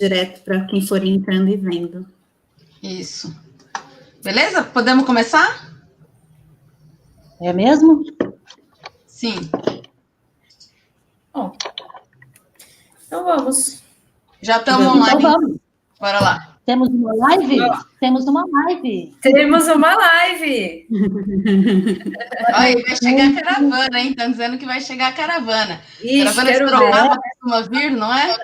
direto para quem for entrando e vendo. Isso. Beleza? Podemos começar? É mesmo? Sim. Bom, então vamos. Já estamos online. Então vamos. Bora lá. Temos uma live? Temos uma live. Temos uma live. Olha, vai chegar a caravana, hein? Estão dizendo que vai chegar a caravana. Ixi, Caravana de quero Sorocaba costuma vir, não é?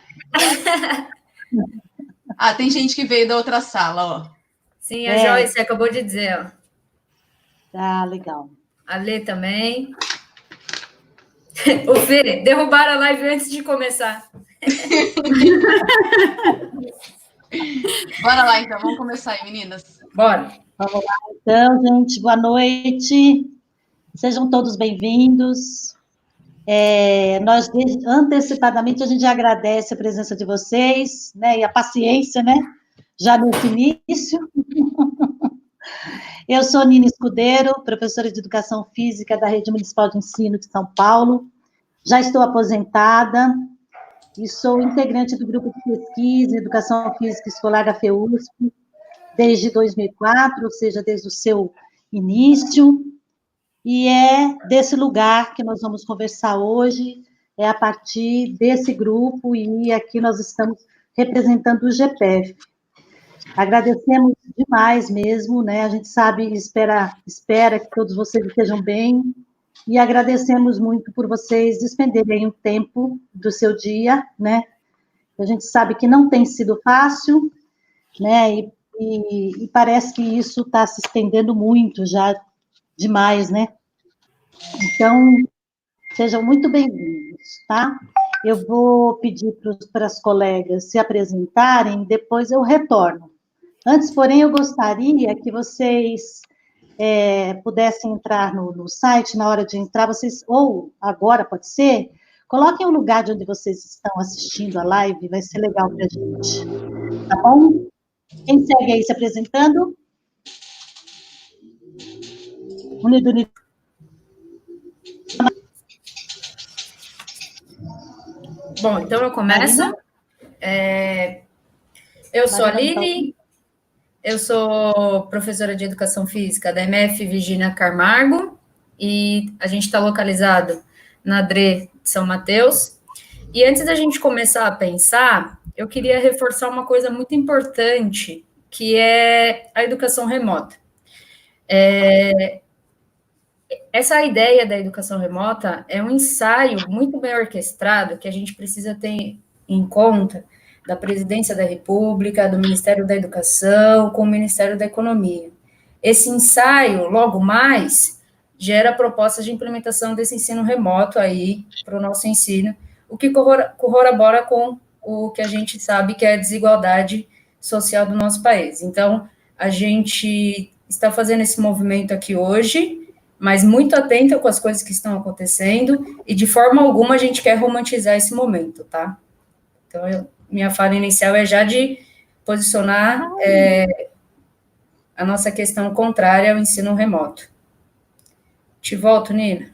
Ah, tem gente que veio da outra sala, ó. Sim, a Joyce acabou de dizer, ó. Tá, legal. A Lê também. O Fê, derrubaram a live antes de começar. Bora lá, então. Vamos começar aí, meninas. Bora. Vamos lá, então, gente. Boa noite. Sejam todos bem-vindos. Nós, antecipadamente, a gente já agradece a presença de vocês, né, e a paciência, né, já nesse início. Eu sou Nina Escudeiro, professora de Educação Física da Rede Municipal de Ensino de São Paulo. Já estou aposentada e sou integrante do grupo de pesquisa em Educação Física Escolar da FEUSP desde 2004, ou seja, desde o seu início. E é desse lugar que nós vamos conversar hoje, é a partir desse grupo, e aqui nós estamos representando o GPEF. Agradecemos demais mesmo, né? A gente sabe, espera que todos vocês estejam bem, e agradecemos muito por vocês despenderem um tempo do seu dia, né? A gente sabe que não tem sido fácil, né? E parece que isso está se estendendo muito já, demais, né? Então, sejam muito bem-vindos, tá? Eu vou pedir para as colegas se apresentarem, depois eu retorno. Antes, porém, eu gostaria que vocês pudessem entrar no site, na hora de entrar, vocês, ou agora, pode ser, coloquem o lugar de onde vocês estão assistindo a live, vai ser legal para a gente, tá bom? Quem segue aí se apresentando? Unido. Bom, então eu começo. Eu sou a Lili, eu sou professora de Educação Física da MF Virgínia Camargo, e a gente está localizado na DRE de São Mateus. E antes da gente começar a pensar, eu queria reforçar uma coisa muito importante, que é a educação remota. Essa ideia da educação remota é um ensaio muito bem orquestrado que a gente precisa ter em conta da Presidência da República, do Ministério da Educação, com o Ministério da Economia. Esse ensaio, logo mais, gera propostas de implementação desse ensino remoto aí para o nosso ensino, o que corrobora com o que a gente sabe que é a desigualdade social do nosso país. Então, a gente está fazendo esse movimento aqui hoje, mas muito atenta com as coisas que estão acontecendo, e de forma alguma a gente quer romantizar esse momento, tá? Então, minha fala inicial é já de posicionar a nossa questão contrária ao ensino remoto. Te volto, Nina.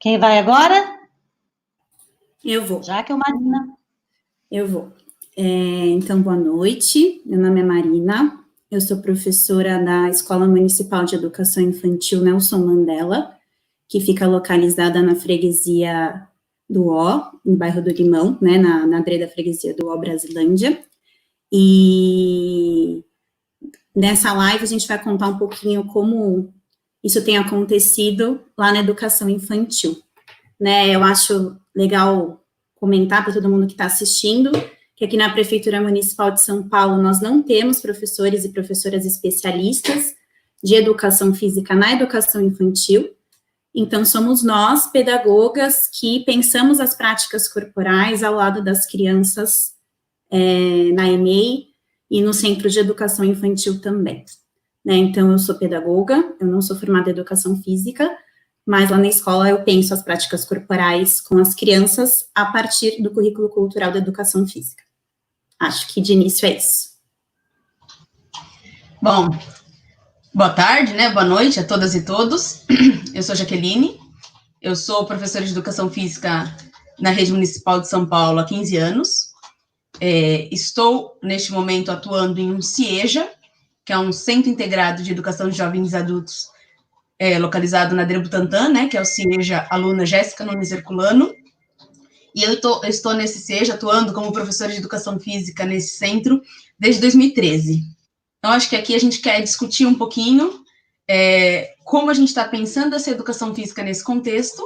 Quem vai agora? Eu vou. Já que é Marina. Eu vou. Então, boa noite. Meu nome é Marina. Eu sou professora da Escola Municipal de Educação Infantil Nelson Mandela, que fica localizada na freguesia do Ó, no bairro do Limão, né, na DRE da freguesia do Ó, Brasilândia. E nessa live a gente vai contar um pouquinho como isso tem acontecido lá na educação infantil, né? Eu acho legal comentar para todo mundo que está assistindo que aqui na Prefeitura Municipal de São Paulo nós não temos professores e professoras especialistas de educação física na educação infantil. Então, somos nós, pedagogas, que pensamos as práticas corporais ao lado das crianças na EMEI e no Centro de Educação Infantil também. Né? Então, eu sou pedagoga, eu não sou formada em educação física, mas lá na escola eu penso as práticas corporais com as crianças a partir do currículo cultural da educação física. Acho que de início é isso. Bom, boa tarde, né? Boa noite a todas e todos. Eu sou Jaqueline, eu sou professora de Educação Física na Rede Municipal de São Paulo há 15 anos. Estou, neste momento, atuando em um CIEJA, que é um Centro Integrado de Educação de Jovens e Adultos, localizado na Adria Butantã, né, que é o CIEJA Aluna Jéssica Nunes Herculano, e eu estou nesse CIEJA atuando como professora de Educação Física nesse centro desde 2013. Então, acho que aqui a gente quer discutir um pouquinho como a gente está pensando essa educação física nesse contexto,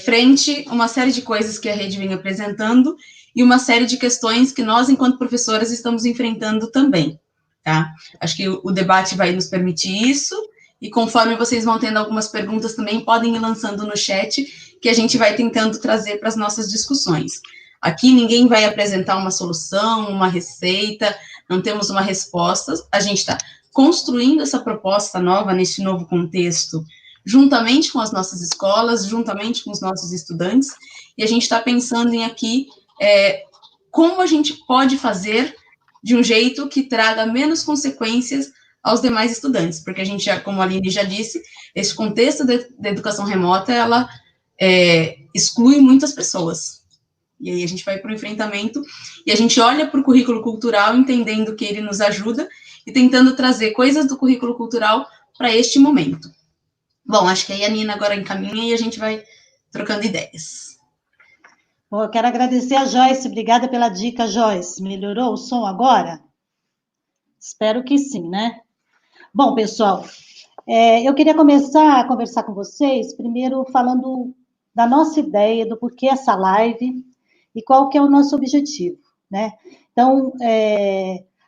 frente a uma série de coisas que a rede vem apresentando e uma série de questões que nós, enquanto professoras, estamos enfrentando também, tá? Acho que o debate vai nos permitir isso, e conforme vocês vão tendo algumas perguntas também, podem ir lançando no chat, que a gente vai tentando trazer para as nossas discussões. Aqui ninguém vai apresentar uma solução, uma receita, não temos uma resposta, a gente está construindo essa proposta nova, nesse novo contexto, juntamente com as nossas escolas, juntamente com os nossos estudantes, e a gente está pensando em aqui como a gente pode fazer de um jeito que traga menos consequências aos demais estudantes, porque a gente, como a Aline já disse, esse contexto da educação remota, ela exclui muitas pessoas. E aí a gente vai para o enfrentamento, e a gente olha para o currículo cultural, entendendo que ele nos ajuda, e tentando trazer coisas do currículo cultural para este momento. Bom, acho que aí a Nina agora encaminha e a gente vai trocando ideias. Bom, eu quero agradecer a Joyce, obrigada pela dica, Joyce. Melhorou o som agora? Espero que sim, né? Bom, pessoal, eu queria começar a conversar com vocês, primeiro falando da nossa ideia, do porquê essa live e qual que é o nosso objetivo, né? Então,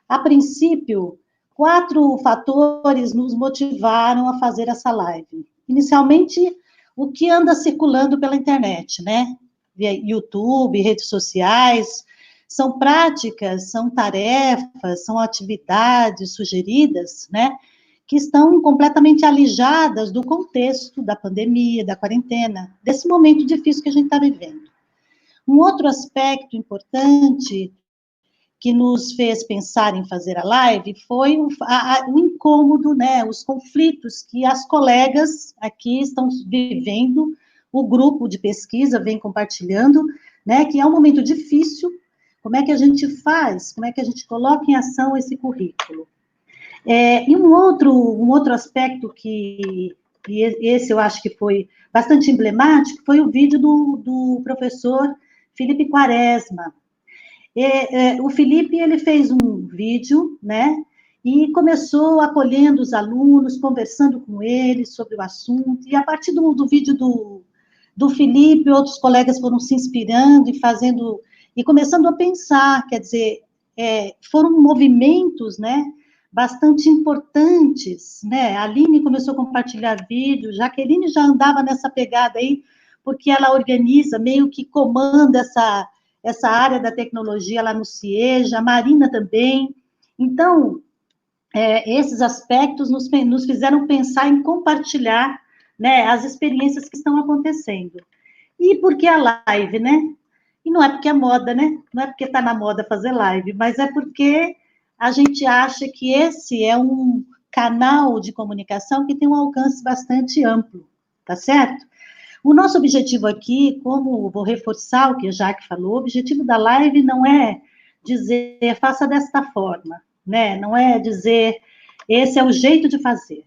a princípio, 4 fatores nos motivaram a fazer essa live. Inicialmente, o que anda circulando pela internet, né? Via YouTube, redes sociais, são práticas, são tarefas, são atividades sugeridas, né? Que estão completamente alijadas do contexto da pandemia, da quarentena, desse momento difícil que a gente está vivendo. Um outro aspecto importante que nos fez pensar em fazer a live foi o incômodo, né, os conflitos que as colegas aqui estão vivendo, o grupo de pesquisa vem compartilhando, né, que é um momento difícil, como é que a gente faz, como é que a gente coloca em ação esse currículo. E um outro aspecto que esse eu acho que foi bastante emblemático, foi o vídeo do professor Felipe Quaresma. O Felipe, ele fez um vídeo, né, e começou acolhendo os alunos, conversando com eles sobre o assunto, e a partir do vídeo do Felipe, outros colegas foram se inspirando e começando a pensar, quer dizer, foram movimentos, né, bastante importantes, né, a Aline começou a compartilhar vídeos, Jaqueline já andava nessa pegada aí, porque ela organiza, meio que comanda essa área da tecnologia lá no CIEJA, a Marina também. Então, esses aspectos nos fizeram pensar em compartilhar, né, as experiências que estão acontecendo. E por que a live, né? E não é porque é moda, né? Não é porque está na moda fazer live, mas é porque a gente acha que esse é um canal de comunicação que tem um alcance bastante amplo, tá certo? O nosso objetivo aqui, como vou reforçar o que a Jaque falou, o objetivo da live não é dizer faça desta forma, né? Não é dizer esse é o jeito de fazer.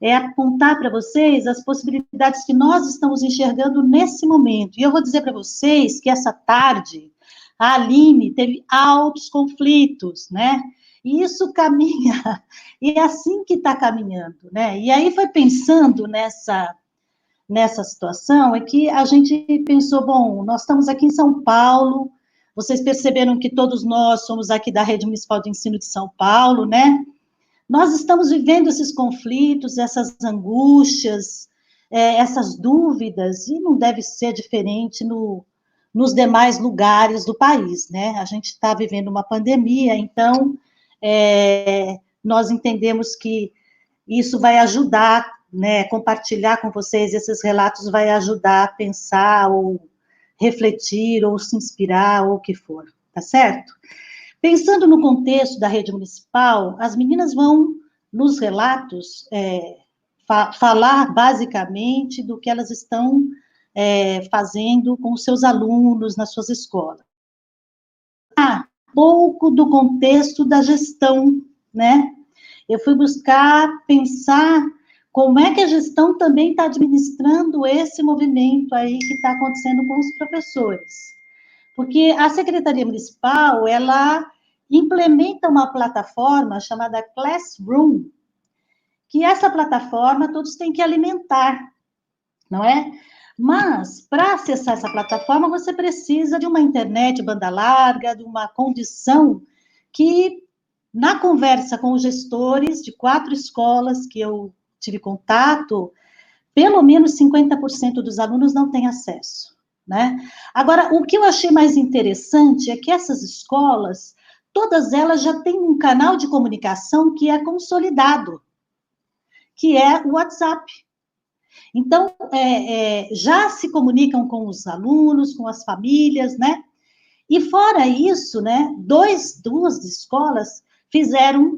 É apontar para vocês as possibilidades que nós estamos enxergando nesse momento. E eu vou dizer para vocês que essa tarde a Aline teve altos conflitos, né? E isso caminha, e é assim que está caminhando, né? E aí foi pensando nessa situação, é que a gente pensou, bom, nós estamos aqui em São Paulo, vocês perceberam que todos nós somos aqui da Rede Municipal de Ensino de São Paulo, né? Nós estamos vivendo esses conflitos, essas angústias, essas dúvidas, e não deve ser diferente nos demais lugares do país, né? A gente está vivendo uma pandemia, então nós entendemos que isso vai ajudar, né, compartilhar com vocês esses relatos vai ajudar a pensar, ou refletir, ou se inspirar, ou o que for, tá certo? Pensando no contexto da rede municipal, as meninas vão, nos relatos, falar basicamente do que elas estão fazendo com os seus alunos nas suas escolas. pouco do contexto da gestão, né? Eu fui buscar pensar como é que a gestão também está administrando esse movimento aí que está acontecendo com os professores. Porque a Secretaria Municipal, ela implementa uma plataforma chamada Classroom, que essa plataforma todos têm que alimentar, não é? Mas, para acessar essa plataforma, você precisa de uma internet banda larga, de uma condição que, na conversa com os gestores de 4 escolas que eu tive contato, pelo menos 50% dos alunos não têm acesso, né? Agora, o que eu achei mais interessante é que essas escolas, todas elas já têm um canal de comunicação que é consolidado, que é o WhatsApp. Então, já se comunicam com os alunos, com as famílias, né? E fora isso, né, duas escolas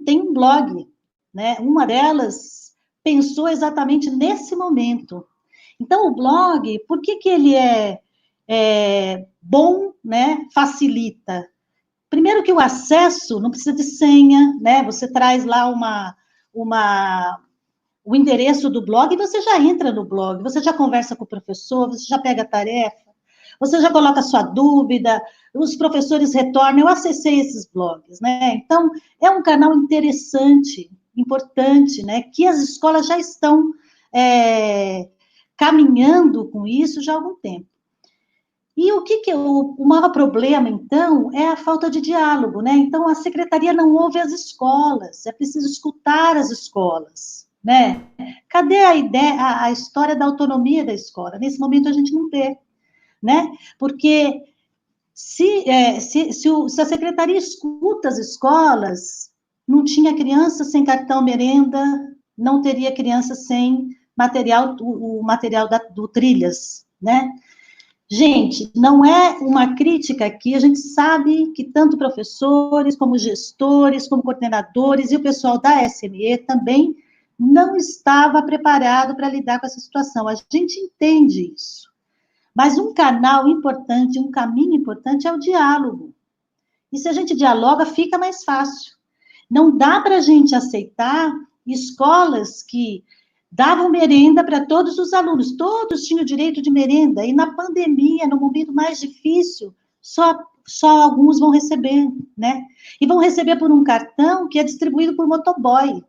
tem um blog, né? Uma delas pensou exatamente nesse momento. Então, o blog, por que ele é bom, né? Facilita. Primeiro que o acesso não precisa de senha, né? Você traz lá o endereço do blog e você já entra no blog, você já conversa com o professor, você já pega a tarefa, você já coloca a sua dúvida, os professores retornam. Eu acessei esses blogs, né? Então, é um canal interessante, importante, né? Que as escolas já estão caminhando com isso já há algum tempo. E o maior problema, então, é a falta de diálogo, né? Então, a secretaria não ouve as escolas, é preciso escutar as escolas, né? Cadê a história da autonomia da escola? Nesse momento, a gente não vê, né? Porque se a secretaria escuta as escolas, não tinha criança sem cartão merenda, não teria criança sem o material do Trilhas, né? Gente, não é uma crítica aqui, a gente sabe que tanto professores, como gestores, como coordenadores e o pessoal da SME também não estava preparado para lidar com essa situação. A gente entende isso. Mas um canal importante, um caminho importante é o diálogo. E se a gente dialoga, fica mais fácil. Não dá para a gente aceitar escolas que davam merenda para todos os alunos, todos tinham direito de merenda, e na pandemia, no momento mais difícil, só alguns vão receber, né? E vão receber por um cartão que é distribuído por motoboy.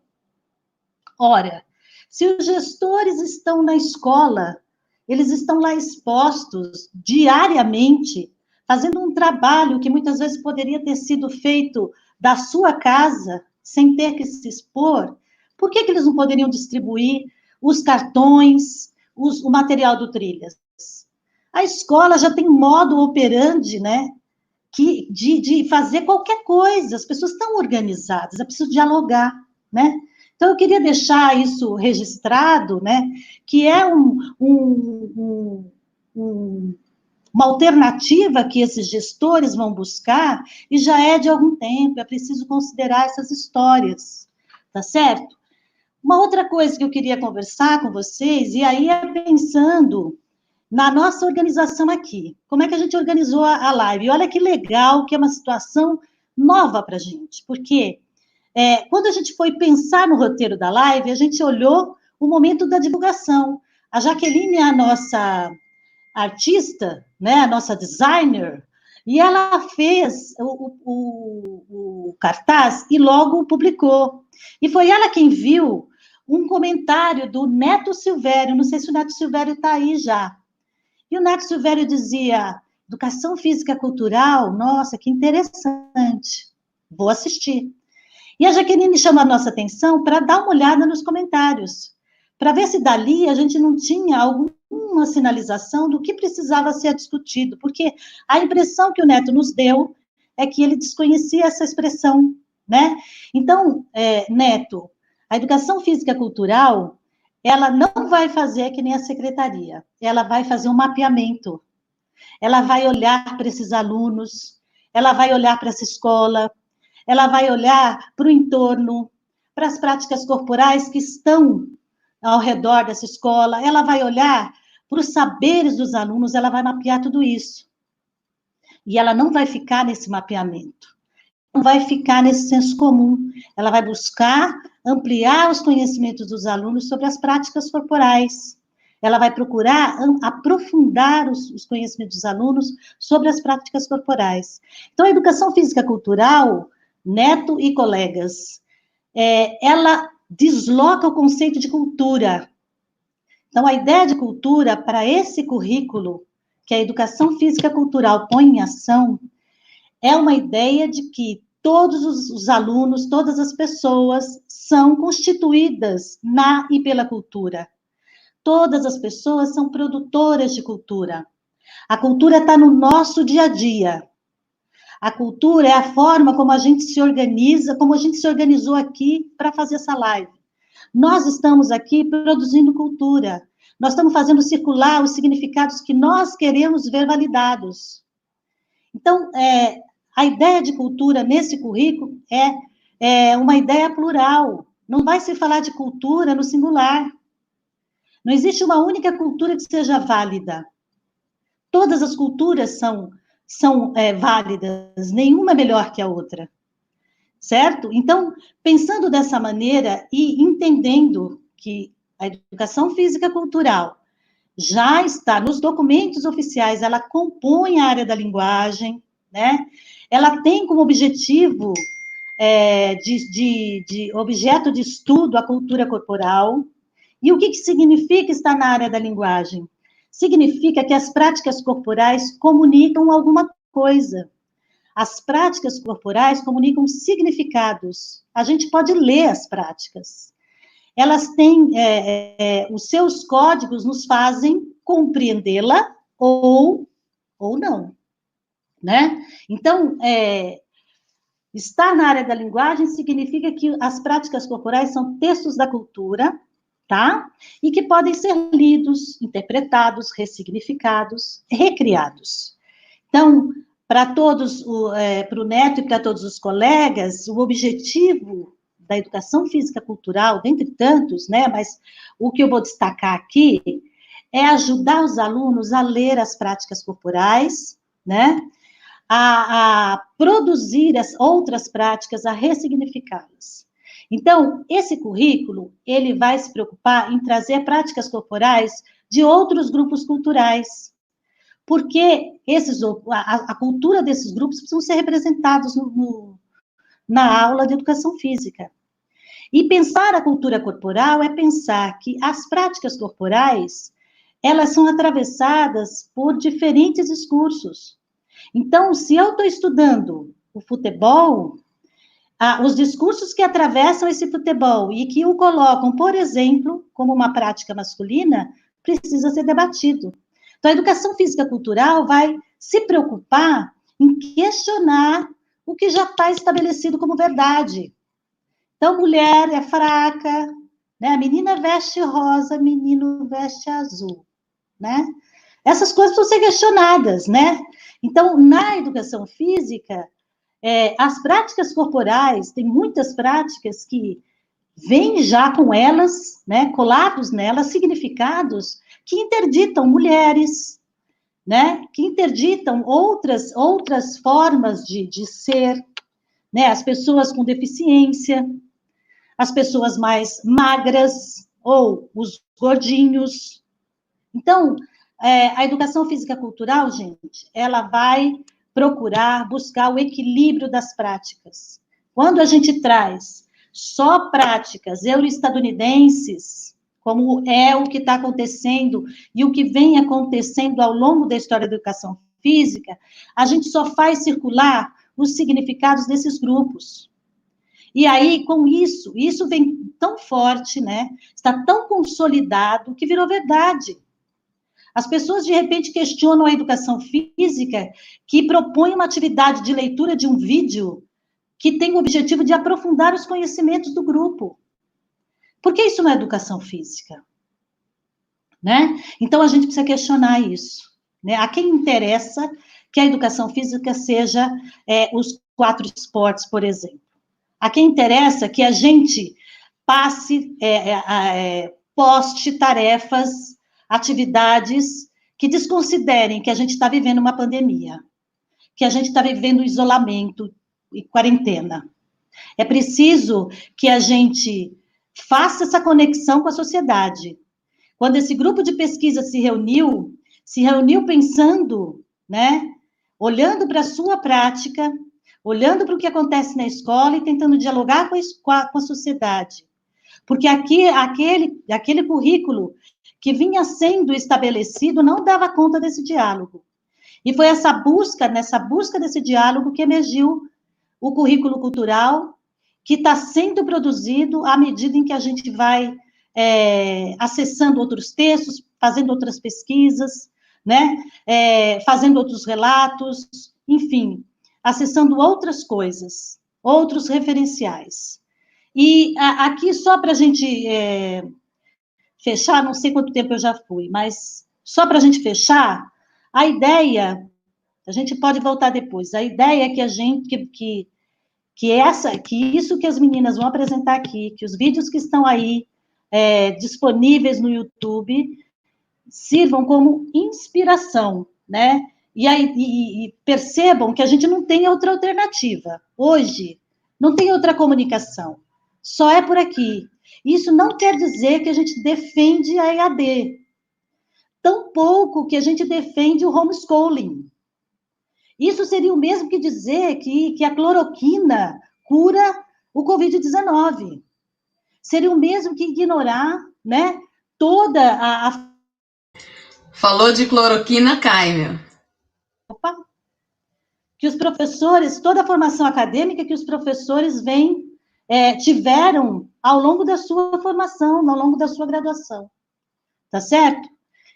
Ora, se os gestores estão na escola, eles estão lá expostos diariamente, fazendo um trabalho que muitas vezes poderia ter sido feito da sua casa, sem ter que se expor, por que eles não poderiam distribuir os cartões, o material do Trilhas? A escola já tem modo operandi, né, de fazer qualquer coisa, as pessoas estão organizadas, é preciso dialogar, né? Então, eu queria deixar isso registrado, né, que é uma alternativa que esses gestores vão buscar, e já é de algum tempo, é preciso considerar essas histórias, tá certo? Uma outra coisa que eu queria conversar com vocês, e aí é pensando na nossa organização aqui, como é que a gente organizou a live, e olha que legal, que é uma situação nova para a gente, porque quando a gente foi pensar no roteiro da live, a gente olhou o momento da divulgação. A Jaqueline é a nossa artista, né, a nossa designer, e ela fez o cartaz e logo publicou. E foi ela quem viu um comentário do Neto Silvério, não sei se o Neto Silvério está aí já. E o Neto Silvério dizia, educação física cultural, nossa, que interessante, vou assistir. E a Jaqueline chama a nossa atenção para dar uma olhada nos comentários, para ver se dali a gente não tinha alguma sinalização do que precisava ser discutido, porque a impressão que o Neto nos deu é que ele desconhecia essa expressão, né? Então, Neto, a educação física cultural, ela não vai fazer que nem a secretaria, ela vai fazer um mapeamento, ela vai olhar para esses alunos, ela vai olhar para essa escola, ela vai olhar para o entorno, para as práticas corporais que estão ao redor dessa escola, ela vai olhar para os saberes dos alunos, ela vai mapear tudo isso. E ela não vai ficar nesse mapeamento. vai ficar nesse senso comum, ela vai buscar ampliar os conhecimentos dos alunos sobre as práticas corporais, ela vai procurar aprofundar os conhecimentos dos alunos sobre as práticas corporais. Então, a educação física cultural, Neto e colegas, ela desloca o conceito de cultura. Então, a ideia de cultura, para esse currículo, que a educação física cultural põe em ação, é uma ideia de que todos os alunos, todas as pessoas são constituídas na e pela cultura. Todas as pessoas são produtoras de cultura. A cultura está no nosso dia a dia. A cultura é a forma como a gente se organiza, como a gente se organizou aqui para fazer essa live. Nós estamos aqui produzindo cultura. Nós estamos fazendo circular os significados que nós queremos ver validados. Então, a ideia de cultura nesse currículo é uma ideia plural. Não vai se falar de cultura no singular. Não existe uma única cultura que seja válida. Todas as culturas são válidas, nenhuma é melhor que a outra. Certo? Então, pensando dessa maneira e entendendo que a educação física cultural já está nos documentos oficiais, ela compõe a área da linguagem, né? Ela tem como objetivo, de objeto de estudo, a cultura corporal. E o que significa estar na área da linguagem? Significa que as práticas corporais comunicam alguma coisa. As práticas corporais comunicam significados. A gente pode ler as práticas. Elas têm, os seus códigos nos fazem compreendê-la ou não, né? Então, estar na área da linguagem significa que as práticas corporais são textos da cultura, tá? E que podem ser lidos, interpretados, ressignificados, recriados. Então, para todos, para o Neto e para todos os colegas, o objetivo da educação física cultural, dentre tantos, né, mas o que eu vou destacar aqui é ajudar os alunos a ler as práticas corporais, né, a produzir as outras práticas, a ressignificá-las. Então, esse currículo, ele vai se preocupar em trazer práticas corporais de outros grupos culturais, porque a cultura desses grupos precisam ser representados na aula de educação física. E pensar a cultura corporal é pensar que as práticas corporais, elas são atravessadas por diferentes discursos. Então, se eu estou estudando o futebol, os discursos que atravessam esse futebol e que o colocam, por exemplo, como uma prática masculina, precisa ser debatido. Então, a educação física cultural vai se preocupar em questionar o que já está estabelecido como verdade. Então, mulher é fraca, né? A menina veste rosa, menino veste azul, né? Essas coisas precisam ser questionadas, né? Então, na educação física, as práticas corporais, tem muitas práticas que vêm já com elas, né, colados nelas, significados que interditam mulheres, né, que interditam outras formas de ser, né, as pessoas com deficiência, as pessoas mais magras, ou os gordinhos. Então, a educação física cultural, gente, ela vai procurar buscar o equilíbrio das práticas. Quando a gente traz só práticas euro-estadunidenses, como é o que está acontecendo e o que vem acontecendo ao longo da história da educação física, a gente só faz circular os significados desses grupos. E aí, com isso vem tão forte, né? Está tão consolidado que virou verdade. As pessoas, de repente, questionam a educação física, que propõe uma atividade de leitura de um vídeo que tem o objetivo de aprofundar os conhecimentos do grupo. Por que isso não é educação física? Né? Então, a gente precisa questionar isso. Né? A quem interessa que a educação física seja os 4 esportes, por exemplo. A quem interessa que a gente poste tarefas, atividades que desconsiderem que a gente está vivendo uma pandemia, que a gente está vivendo isolamento, e quarentena. É preciso que a gente faça essa conexão com a sociedade. Quando esse grupo de pesquisa se reuniu pensando, né, olhando para a sua prática, olhando para o que acontece na escola e tentando dialogar com a sociedade. Porque aquele currículo que vinha sendo estabelecido não dava conta desse diálogo. E foi nessa busca desse diálogo que emergiu o currículo cultural, que está sendo produzido à medida em que a gente vai acessando outros textos, fazendo outras pesquisas, né? Fazendo outros relatos, enfim, acessando outras coisas, outros referenciais. E aqui, só para a gente fechar, não sei quanto tempo eu já fui, mas só para a gente fechar, a ideia, a gente pode voltar depois, a ideia é que a gente, que isso que as meninas vão apresentar aqui, que os vídeos que estão aí disponíveis no YouTube sirvam como inspiração, né? E percebam que a gente não tem outra alternativa. Hoje, não tem outra comunicação. Só é por aqui. Isso não quer dizer que a gente defende a EAD. Tampouco que a gente defende o homeschooling. Isso seria o mesmo que dizer que a cloroquina cura o Covid-19. Seria o mesmo que ignorar, né, toda a... Falou de cloroquina, cai, meu. Opa! Que os professores, toda a formação acadêmica que os professores tiveram ao longo da sua formação, ao longo da sua graduação. Tá certo?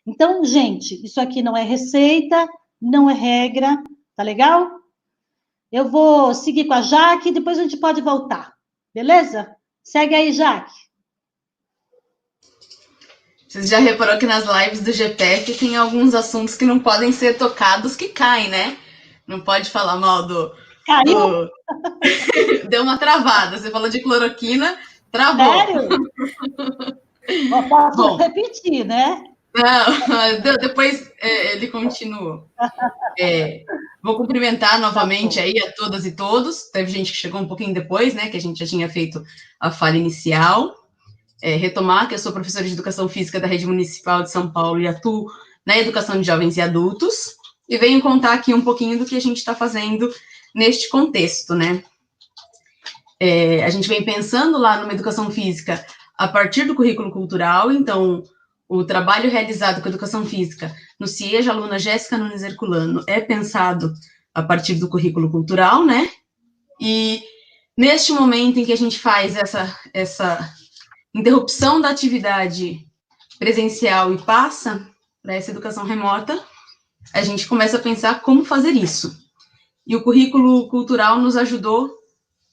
Então, gente, isso aqui não é receita, não é regra, tá legal? Eu vou seguir com a Jaque e depois a gente pode voltar, beleza? Segue aí, Jaque. Vocês já reparou que nas lives do GPEC tem alguns assuntos que não podem ser tocados que caem, né? Não pode falar mal do... Caiu? Deu uma travada. Você falou de cloroquina, travou. Sério? Posso repetir, né? Não, depois ele continuou. Vou cumprimentar novamente aí a todas e todos. Teve gente que chegou um pouquinho depois, né? Que a gente já tinha feito a fala inicial. Retomar que eu sou professora de Educação Física da Rede Municipal de São Paulo e atuo na educação de jovens e adultos. E venho contar aqui um pouquinho do que a gente está fazendo neste contexto, né? A gente vem pensando lá numa educação física a partir do currículo cultural, então... O trabalho realizado com a educação física no CIEJA, aluna Jéssica Nunes Herculano, é pensado a partir do currículo cultural, né? E neste momento em que a gente faz essa interrupção da atividade presencial e passa para essa educação remota, a gente começa a pensar como fazer isso. E o currículo cultural nos ajudou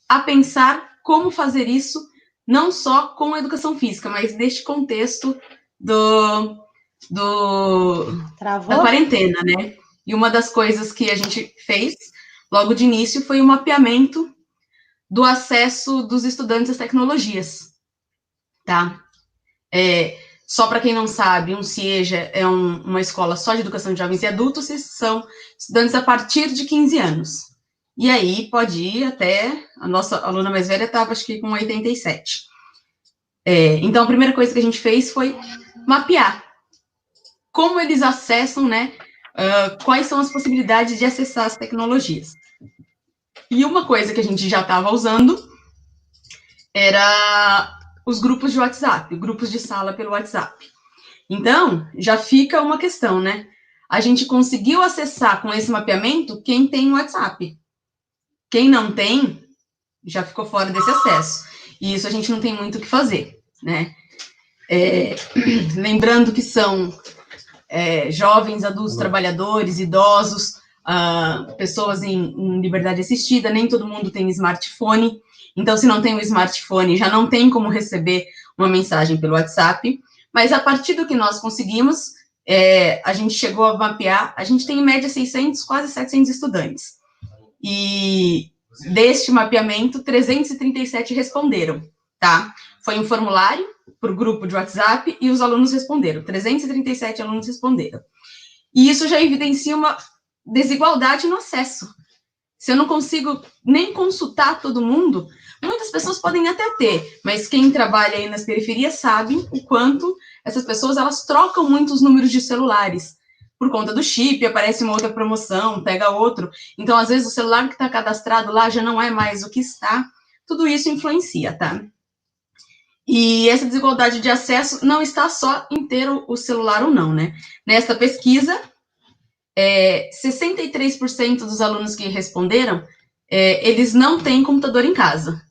a pensar como fazer isso, não só com a educação física, mas neste contexto da quarentena, né? E uma das coisas que a gente fez logo de início foi o mapeamento do acesso dos estudantes às tecnologias, tá? Só para quem não sabe, um CIEJA é uma escola só de educação de jovens e adultos, e são estudantes a partir de 15 anos. E aí pode ir até, a nossa aluna mais velha estava, acho que com 87. Então, a primeira coisa que a gente fez foi mapear como eles acessam, né? Quais são as possibilidades de acessar as tecnologias. E uma coisa que a gente já estava usando era os grupos de WhatsApp, grupos de sala pelo WhatsApp. Então, já fica uma questão, né? A gente conseguiu acessar com esse mapeamento quem tem WhatsApp. Quem não tem, já ficou fora desse acesso. E isso a gente não tem muito o que fazer, né? Lembrando que são jovens, adultos, trabalhadores, idosos, pessoas em liberdade assistida, nem todo mundo tem smartphone. Então, se não tem um smartphone, já não tem como receber uma mensagem pelo WhatsApp. Mas, a partir do que nós conseguimos, a gente chegou a mapear, a gente tem em média 600, quase 700 estudantes. E deste mapeamento, 337 responderam, tá? Foi um formulário para o grupo de WhatsApp e os alunos responderam. 337 alunos responderam. E isso já evidencia uma desigualdade no acesso. Se eu não consigo nem consultar todo mundo, muitas pessoas podem até ter, mas quem trabalha aí nas periferias sabe o quanto essas pessoas, elas trocam muito os números de celulares. Por conta do chip, aparece uma outra promoção, pega outro. Então, às vezes, o celular que está cadastrado lá já não é mais o que está. Tudo isso influencia, tá? E essa desigualdade de acesso não está só em ter o celular ou não, né? Nesta pesquisa, 63% dos alunos que responderam, eles não têm computador em casa.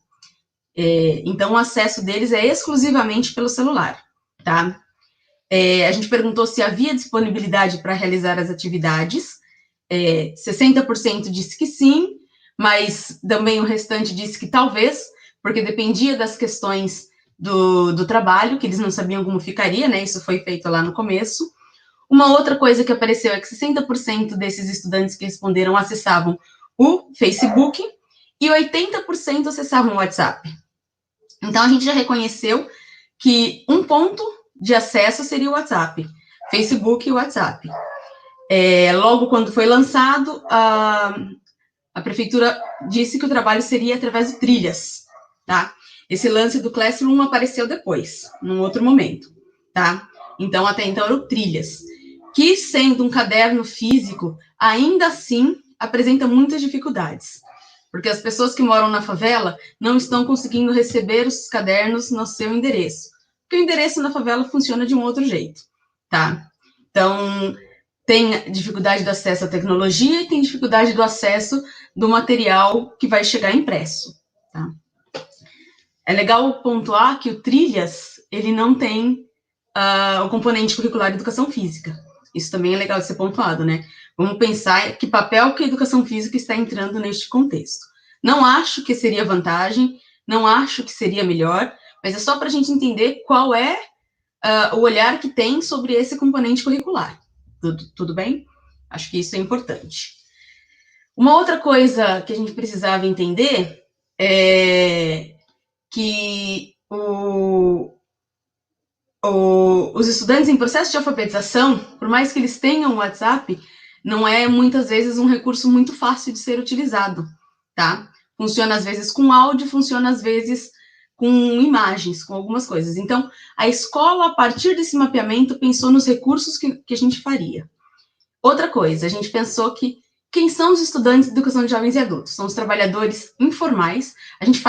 Então, o acesso deles é exclusivamente pelo celular, tá? A gente perguntou se havia disponibilidade para realizar as atividades. 60% disse que sim, mas também o restante disse que talvez, porque dependia das questões do trabalho, que eles não sabiam como ficaria, né? Isso foi feito lá no começo. Uma outra coisa que apareceu é que 60% desses estudantes que responderam acessavam o Facebook e 80% acessavam o WhatsApp. Então, a gente já reconheceu que um ponto de acesso seria o WhatsApp, Facebook e WhatsApp. Logo quando foi lançado, a prefeitura disse que o trabalho seria através de trilhas, tá? Esse lance do Classroom apareceu depois, num outro momento, tá? Então, até então, eram trilhas, que, sendo um caderno físico, ainda assim apresenta muitas dificuldades, porque as pessoas que moram na favela não estão conseguindo receber os cadernos no seu endereço, porque o endereço na favela funciona de um outro jeito, tá? Então, tem dificuldade do acesso à tecnologia e tem dificuldade do acesso do material que vai chegar impresso, tá? É legal pontuar que o Trilhas, ele não tem o componente curricular de educação física. Isso também é legal de ser pontuado, né? Vamos pensar que papel que a educação física está entrando neste contexto. Não acho que seria vantagem, não acho que seria melhor, mas é só para a gente entender qual é o olhar que tem sobre esse componente curricular. Tudo bem? Acho que isso é importante. Uma outra coisa que a gente precisava entender é que os estudantes em processo de alfabetização, por mais que eles tenham o WhatsApp, não é muitas vezes um recurso muito fácil de ser utilizado, tá? Funciona às vezes com áudio, funciona às vezes com imagens, com algumas coisas. Então, a escola, a partir desse mapeamento, pensou nos recursos que a gente faria. Outra coisa, a gente pensou que quem são os estudantes de educação de jovens e adultos? São os trabalhadores informais. A gente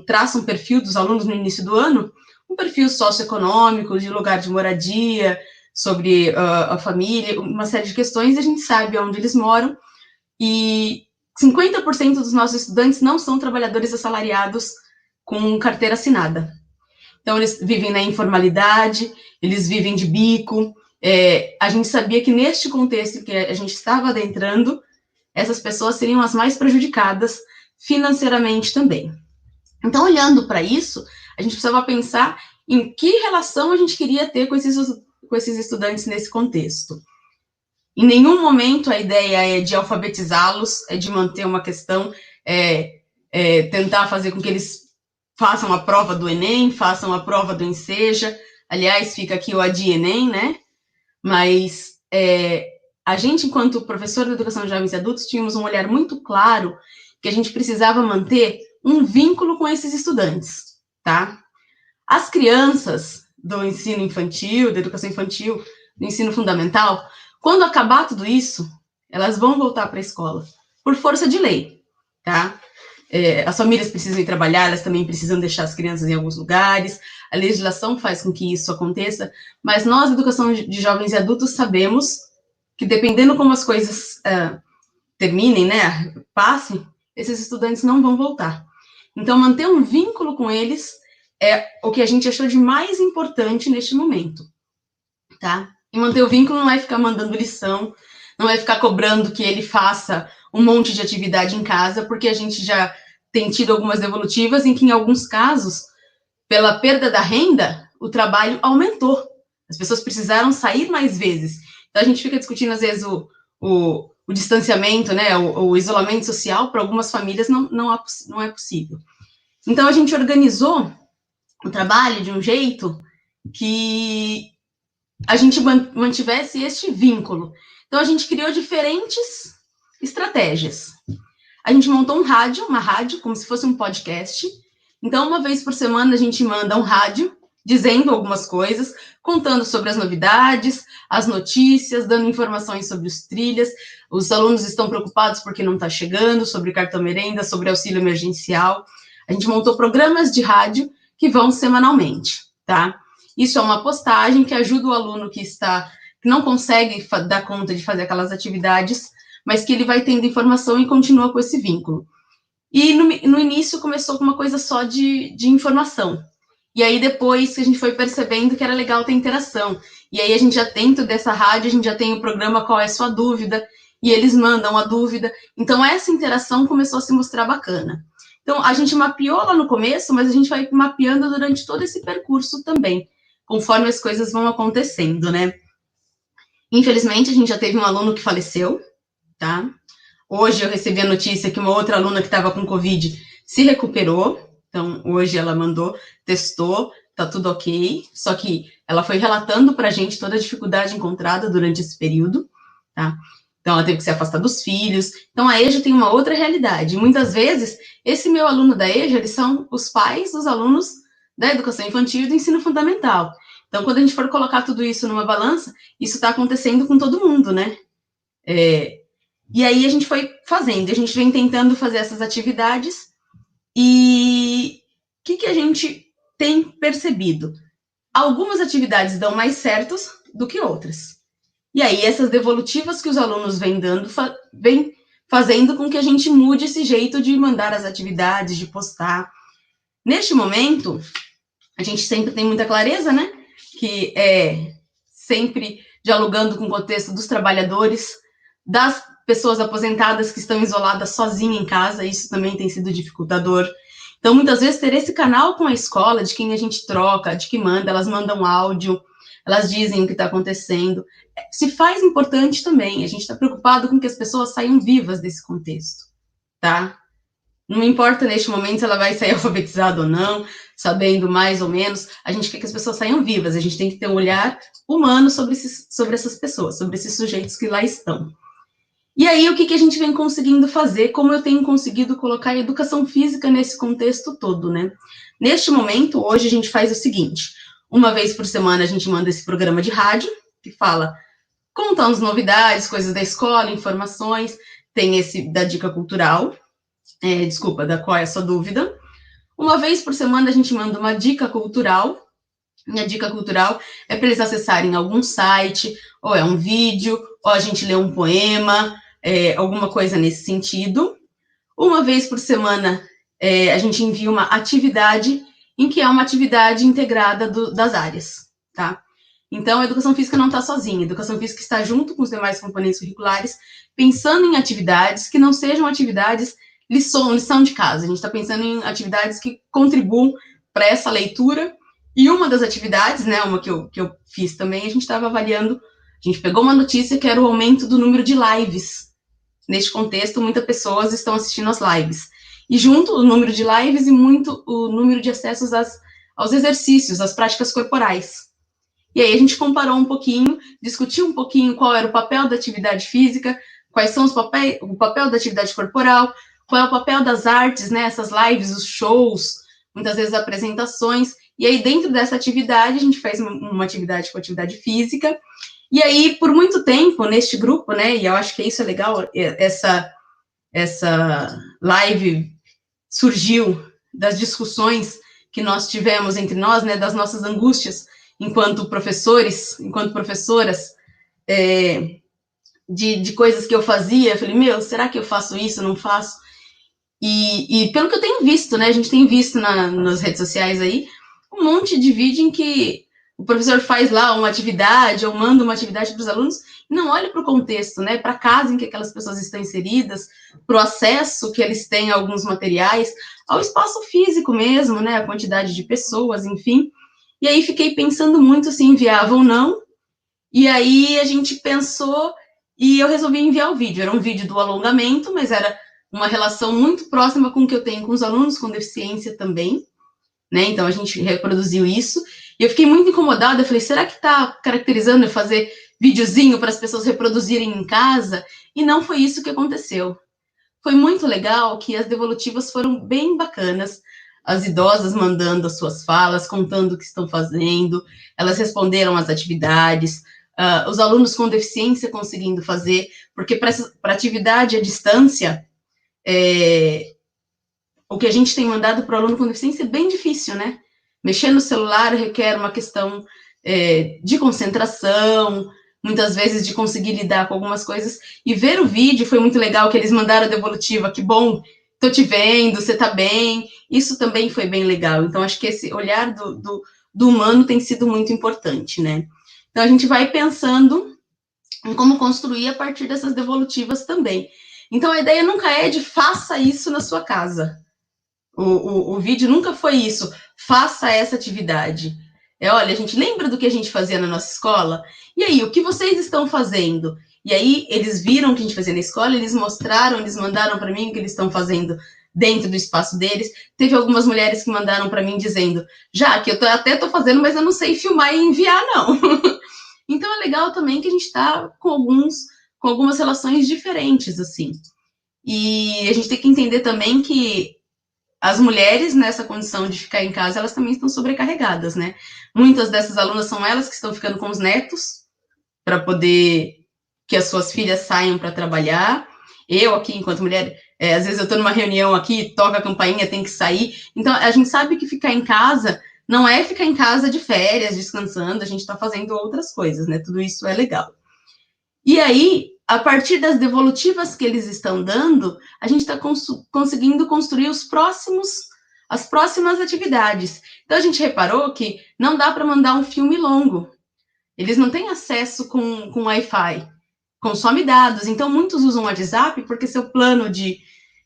traça um perfil dos alunos no início do ano, um perfil socioeconômico, de lugar de moradia, sobre a família, uma série de questões, e a gente sabe onde eles moram, e 50% dos nossos estudantes não são trabalhadores assalariados com carteira assinada. Então, eles vivem na informalidade, eles vivem de bico. A gente sabia que neste contexto que a gente estava adentrando, essas pessoas seriam as mais prejudicadas financeiramente também. Então, olhando para isso, a gente precisava pensar em que relação a gente queria ter com esses estudantes nesse contexto. Em nenhum momento a ideia é de alfabetizá-los, é de manter uma questão, tentar fazer com que eles façam a prova do Enem, façam a prova do Enseja. Aliás, fica aqui o ADI Enem, né? Mas a gente, enquanto professor de educação de jovens e adultos, tínhamos um olhar muito claro que a gente precisava manter um vínculo com esses estudantes, tá? As crianças do ensino infantil, da educação infantil, do ensino fundamental, quando acabar tudo isso, elas vão voltar para a escola, por força de lei, tá? As famílias precisam ir trabalhar, elas também precisam deixar as crianças em alguns lugares, a legislação faz com que isso aconteça, mas nós, da educação de jovens e adultos, sabemos que dependendo como as coisas terminem, né, passem, esses estudantes não vão voltar. Então, manter um vínculo com eles é o que a gente achou de mais importante neste momento, tá? E manter o vínculo não é ficar mandando lição, não é ficar cobrando que ele faça um monte de atividade em casa, porque a gente já tem tido algumas devolutivas em que, em alguns casos, pela perda da renda, o trabalho aumentou. As pessoas precisaram sair mais vezes. Então, a gente fica discutindo, às vezes, o distanciamento, né, o isolamento social, para algumas famílias não é possível. Então, a gente organizou o trabalho de um jeito que a gente mantivesse este vínculo. Então, a gente criou diferentes estratégias. A gente montou uma rádio, como se fosse um podcast. Então, uma vez por semana, a gente manda um rádio dizendo algumas coisas, contando sobre as novidades, as notícias, dando informações sobre os trilhas. Os alunos estão preocupados porque não está chegando, sobre cartão merenda, sobre auxílio emergencial. A gente montou programas de rádio que vão semanalmente, tá? Isso é uma postagem que ajuda o aluno que não consegue dar conta de fazer aquelas atividades, mas que ele vai tendo informação e continua com esse vínculo. E no início começou com uma coisa só de informação. E aí depois a gente foi percebendo que era legal ter interação. E aí a gente já dentro dessa rádio, a gente já tem o programa Qual é a Sua Dúvida? E eles mandam a dúvida. Então essa interação começou a se mostrar bacana. Então a gente mapeou lá no começo, mas a gente vai mapeando durante todo esse percurso também, conforme as coisas vão acontecendo, né? Infelizmente a gente já teve um aluno que faleceu, tá? Hoje eu recebi a notícia que uma outra aluna que estava com Covid se recuperou. Então, hoje ela mandou, testou, tá tudo ok. Só que ela foi relatando pra gente toda a dificuldade encontrada durante esse período, tá? Então, ela teve que se afastar dos filhos. Então, a EJA tem uma outra realidade. Muitas vezes, esse meu aluno da EJA, eles são os pais dos alunos da educação infantil e do ensino fundamental. Então, quando a gente for colocar tudo isso numa balança, isso está acontecendo com todo mundo, né? E aí, a gente foi fazendo, a gente vem tentando fazer essas atividades. E o que a gente tem percebido? Algumas atividades dão mais certos do que outras. E aí, essas devolutivas que os alunos vêm dando, vem fazendo com que a gente mude esse jeito de mandar as atividades, de postar. Neste momento, a gente sempre tem muita clareza, né? Que é sempre dialogando com o contexto dos trabalhadores, das pessoas aposentadas que estão isoladas sozinhas em casa, isso também tem sido dificultador. Então, muitas vezes, ter esse canal com a escola, de quem a gente troca, de que manda, elas mandam áudio, elas dizem o que está acontecendo, se faz importante também. A gente está preocupado com que as pessoas saiam vivas desse contexto, tá? Não importa neste momento se ela vai sair alfabetizada ou não, sabendo mais ou menos, a gente quer que as pessoas saiam vivas, a gente tem que ter um olhar humano sobre essas pessoas, sobre esses sujeitos que lá estão. E aí, o que a gente vem conseguindo fazer, como eu tenho conseguido colocar a educação física nesse contexto todo, né? Neste momento, hoje, a gente faz o seguinte, uma vez por semana a gente manda esse programa de rádio, que fala, contando as novidades, coisas da escola, informações, tem esse da dica cultural, da Qual é a Sua Dúvida. Uma vez por semana a gente manda uma dica cultural, e a dica cultural é para eles acessarem algum site, ou é um vídeo, ou a gente lê um poema, alguma coisa nesse sentido. Uma vez por semana, a gente envia uma atividade, em que é uma atividade integrada das áreas, tá? Então, a educação física não está sozinha, a educação física está junto com os demais componentes curriculares, pensando em atividades que não sejam atividades lição de casa. A gente está pensando em atividades que contribuam para essa leitura. E uma das atividades, né, uma que eu fiz também, a gente estava avaliando, a gente pegou uma notícia que era o aumento do número de lives. Neste contexto, muitas pessoas estão assistindo às lives. E junto o número de lives e muito o número de acessos aos exercícios, às práticas corporais. E aí a gente comparou um pouquinho, discutiu um pouquinho qual era o papel da atividade física, quais são o papel da atividade corporal, qual é o papel das artes, né, essas lives, os shows, muitas vezes apresentações. E aí, dentro dessa atividade, a gente fez uma atividade com atividade física. E aí, por muito tempo, neste grupo, né, e eu acho que isso é legal, essa live surgiu das discussões que nós tivemos entre nós, né, das nossas angústias, enquanto professores, enquanto professoras, de coisas que eu fazia. Eu falei, será que eu faço isso, não faço? E pelo que eu tenho visto, né, a gente tem visto nas redes sociais aí, um monte de vídeo em que o professor faz lá uma atividade ou manda uma atividade para os alunos e não olha para o contexto, né, para a casa em que aquelas pessoas estão inseridas, para o acesso que eles têm a alguns materiais, ao espaço físico mesmo, né, a quantidade de pessoas, enfim. E aí fiquei pensando muito se enviava ou não, e aí a gente pensou e eu resolvi enviar o vídeo. Era um vídeo do alongamento, mas era uma relação muito próxima com o que eu tenho com os alunos com deficiência também, né? Então, a gente reproduziu isso. E eu fiquei muito incomodada. Eu falei, será que está caracterizando eu fazer videozinho para as pessoas reproduzirem em casa? E não foi isso que aconteceu. Foi muito legal que as devolutivas foram bem bacanas, as idosas mandando as suas falas, contando o que estão fazendo, elas responderam às atividades, os alunos com deficiência conseguindo fazer, porque para atividade à distância, o que a gente tem mandado para o aluno com deficiência é bem difícil, né? Mexer no celular requer uma questão de concentração, muitas vezes de conseguir lidar com algumas coisas, e ver o vídeo foi muito legal, que eles mandaram a devolutiva, que bom, tô te vendo, você tá bem, isso também foi bem legal, então acho que esse olhar do humano tem sido muito importante, né? Então a gente vai pensando em como construir a partir dessas devolutivas também. Então a ideia nunca é de faça isso na sua casa, o vídeo nunca foi isso, faça essa atividade. Olha, a gente lembra do que a gente fazia na nossa escola? E aí, o que vocês estão fazendo? E aí, eles viram o que a gente fazia na escola, eles mostraram, eles mandaram para mim o que eles estão fazendo dentro do espaço deles. Teve algumas mulheres que mandaram para mim dizendo, já que eu até estou fazendo, mas eu não sei filmar e enviar, não. Então, é legal também que a gente está com algumas relações diferentes, assim. E a gente tem que entender também que as mulheres, nessa condição de ficar em casa, elas também estão sobrecarregadas, né? Muitas dessas alunas são elas que estão ficando com os netos, para poder que as suas filhas saiam para trabalhar. Eu aqui, enquanto mulher, às vezes eu estou numa reunião aqui, toca a campainha, tem que sair. Então, a gente sabe que ficar em casa não é ficar em casa de férias, descansando, a gente está fazendo outras coisas, né? Tudo isso é legal. E aí, a partir das devolutivas que eles estão dando, a gente está conseguindo construir as próximas atividades. Então, a gente reparou que não dá para mandar um filme longo. Eles não têm acesso com Wi-Fi, consome dados. Então, muitos usam o WhatsApp porque seu plano de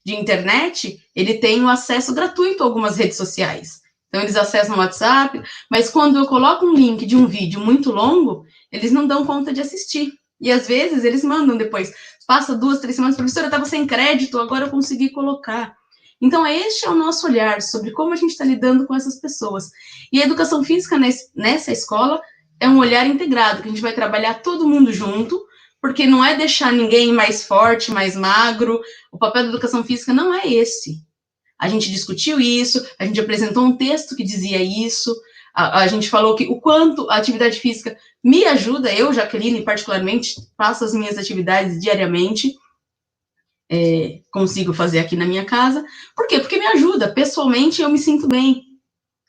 internet, ele tem o acesso gratuito a algumas redes sociais. Então, eles acessam o WhatsApp, mas quando eu coloco um link de um vídeo muito longo, eles não dão conta de assistir. E, às vezes, eles mandam depois. Passa 2, 3 semanas, professora, eu estava sem crédito, agora eu consegui colocar. Então, este é o nosso olhar sobre como a gente está lidando com essas pessoas. E a educação física nessa escola é um olhar integrado, que a gente vai trabalhar todo mundo junto, porque não é deixar ninguém mais forte, mais magro. O papel da educação física não é esse. A gente discutiu isso, a gente apresentou um texto que dizia isso, a gente falou que o quanto a atividade física me ajuda, eu, Jaqueline, particularmente, faço as minhas atividades diariamente, consigo fazer aqui na minha casa. Por quê? Porque me ajuda, pessoalmente eu me sinto bem.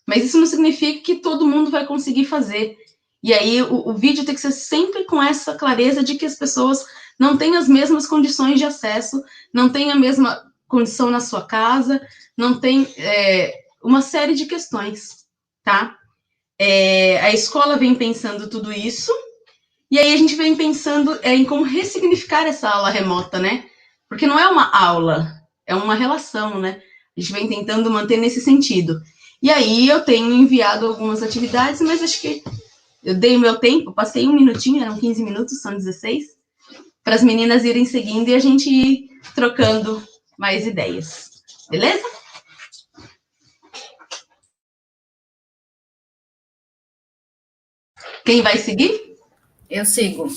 Mas isso não significa que todo mundo vai conseguir fazer. E aí o vídeo tem que ser sempre com essa clareza de que as pessoas não têm as mesmas condições de acesso, não têm a mesma condição na sua casa, não tem uma série de questões, tá? A escola vem pensando tudo isso, e aí a gente vem pensando em como ressignificar essa aula remota, né? Porque não é uma aula, é uma relação, né? A gente vem tentando manter nesse sentido. E aí eu tenho enviado algumas atividades, mas acho que eu dei o meu tempo, passei 1 minutinho, eram 15 minutos, são 16, para as meninas irem seguindo e a gente ir trocando mais ideias. Beleza? Quem vai seguir? Eu sigo.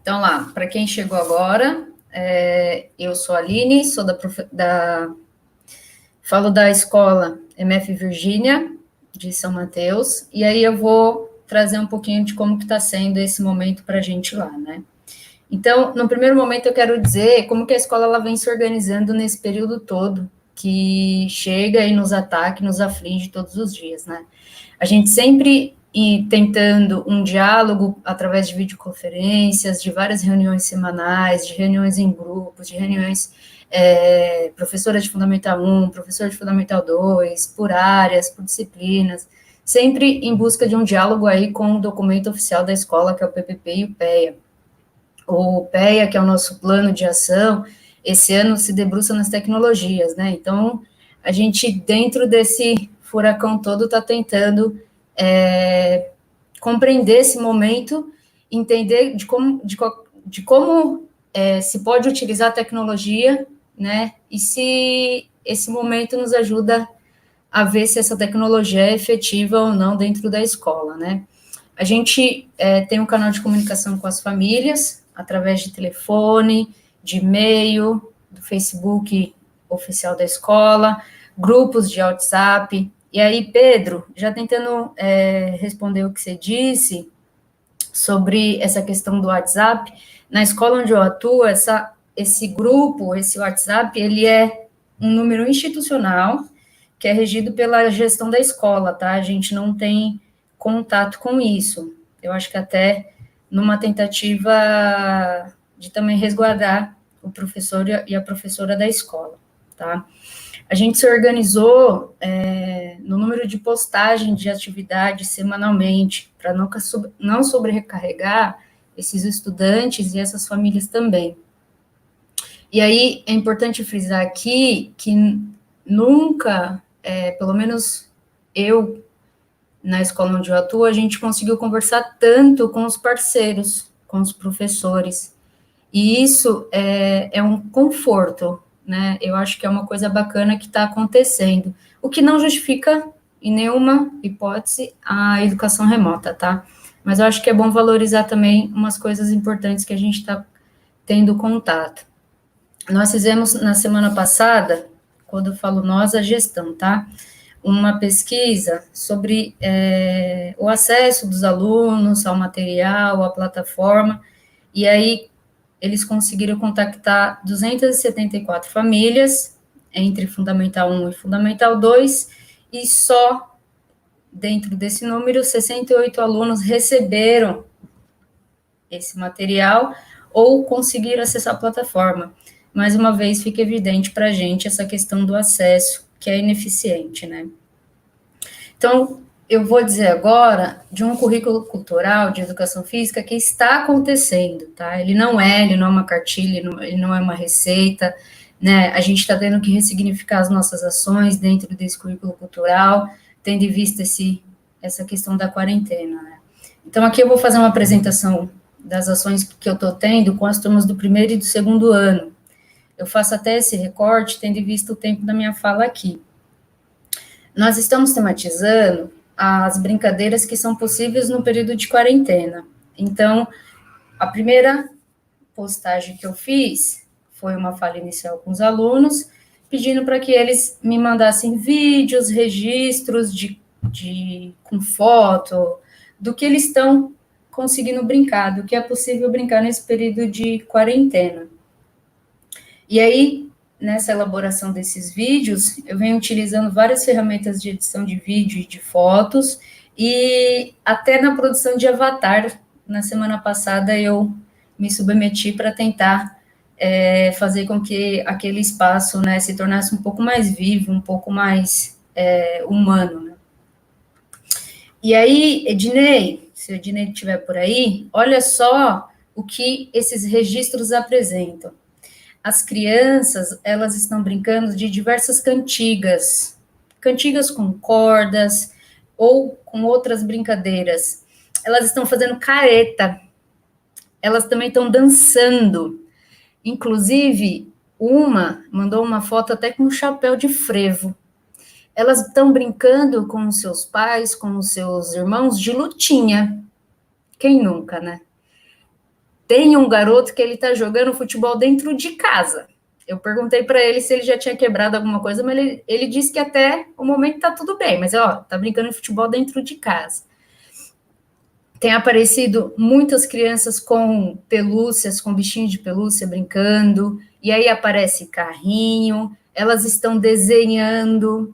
Então, lá, para quem chegou agora, eu sou a Aline, sou falo da escola MF Virgínia, de São Mateus, e aí eu vou trazer um pouquinho de como que está sendo esse momento para a gente lá, né? Então, no primeiro momento, eu quero dizer como que a escola ela vem se organizando nesse período todo, que chega e nos ataca, nos aflige todos os dias, né? A gente sempre tentando um diálogo através de videoconferências, de várias reuniões semanais, de reuniões em grupos, de reuniões professora de Fundamental 1, professora de Fundamental 2, por áreas, por disciplinas, sempre em busca de um diálogo aí com o documento oficial da escola, que é o PPP e o PEA. O PEA, que é o nosso plano de ação, esse ano se debruça nas tecnologias, né? Então, a gente, dentro desse furacão todo, está tentando compreender esse momento, entender de como se pode utilizar a tecnologia, né? E se esse momento nos ajuda a ver se essa tecnologia é efetiva ou não dentro da escola, né? A gente tem um canal de comunicação com as famílias, através de telefone, de e-mail, do Facebook oficial da escola, grupos de WhatsApp. E aí, Pedro, já tentando responder o que você disse sobre essa questão do WhatsApp, na escola onde eu atuo, esse grupo, esse WhatsApp, ele é um número institucional que é regido pela gestão da escola, tá? A gente não tem contato com isso. Eu acho que até numa tentativa de também resguardar o professor e a professora da escola, tá? A gente se organizou no número de postagem de atividades semanalmente, para não sobrecarregar esses estudantes e essas famílias também. E aí, é importante frisar aqui que nunca, pelo menos eu, na escola onde eu atuo, a gente conseguiu conversar tanto com os parceiros, com os professores. E isso é um conforto, né? Eu acho que é uma coisa bacana que está acontecendo. O que não justifica, em nenhuma hipótese, a educação remota, tá? Mas eu acho que é bom valorizar também umas coisas importantes que a gente está tendo contato. Nós fizemos, na semana passada, quando eu falo nós, a gestão, tá? Uma pesquisa sobre o acesso dos alunos ao material, à plataforma, e aí eles conseguiram contactar 274 famílias, entre Fundamental 1 e Fundamental 2, e só dentro desse número, 68 alunos receberam esse material ou conseguiram acessar a plataforma. Mais uma vez, fica evidente para a gente essa questão do acesso, que é ineficiente, né? Então, eu vou dizer agora de um currículo cultural de educação física que está acontecendo, tá? Ele não é uma cartilha, ele não é uma receita, né? A gente está tendo que ressignificar as nossas ações dentro desse currículo cultural, tendo em vista essa questão da quarentena, né? Então, aqui eu vou fazer uma apresentação das ações que eu estou tendo com as turmas do primeiro e do segundo ano. Eu faço até esse recorte, tendo em vista o tempo da minha fala aqui. Nós estamos tematizando as brincadeiras que são possíveis no período de quarentena. Então, a primeira postagem que eu fiz foi uma fala inicial com os alunos, pedindo para que eles me mandassem vídeos, registros com foto, do que eles estão conseguindo brincar, do que é possível brincar nesse período de quarentena. E aí, nessa elaboração desses vídeos, eu venho utilizando várias ferramentas de edição de vídeo e de fotos, e até na produção de avatar. Na semana passada, eu me submeti para tentar fazer com que aquele espaço, né, se tornasse um pouco mais vivo, um pouco mais humano, né? E aí, Ednei, se o Ednei estiver por aí, olha só o que esses registros apresentam. As crianças, elas estão brincando de diversas cantigas com cordas ou com outras brincadeiras. Elas estão fazendo careta, elas também estão dançando. Inclusive, uma mandou uma foto até com um chapéu de frevo. Elas estão brincando com os seus pais, com os seus irmãos de lutinha. Quem nunca, né? Tem um garoto que ele tá jogando futebol dentro de casa. Eu perguntei para ele se ele já tinha quebrado alguma coisa, mas ele disse que até o momento tá tudo bem, mas tá brincando de futebol dentro de casa. Tem aparecido muitas crianças com pelúcias, com bichinhos de pelúcia brincando, e aí aparece carrinho, elas estão desenhando.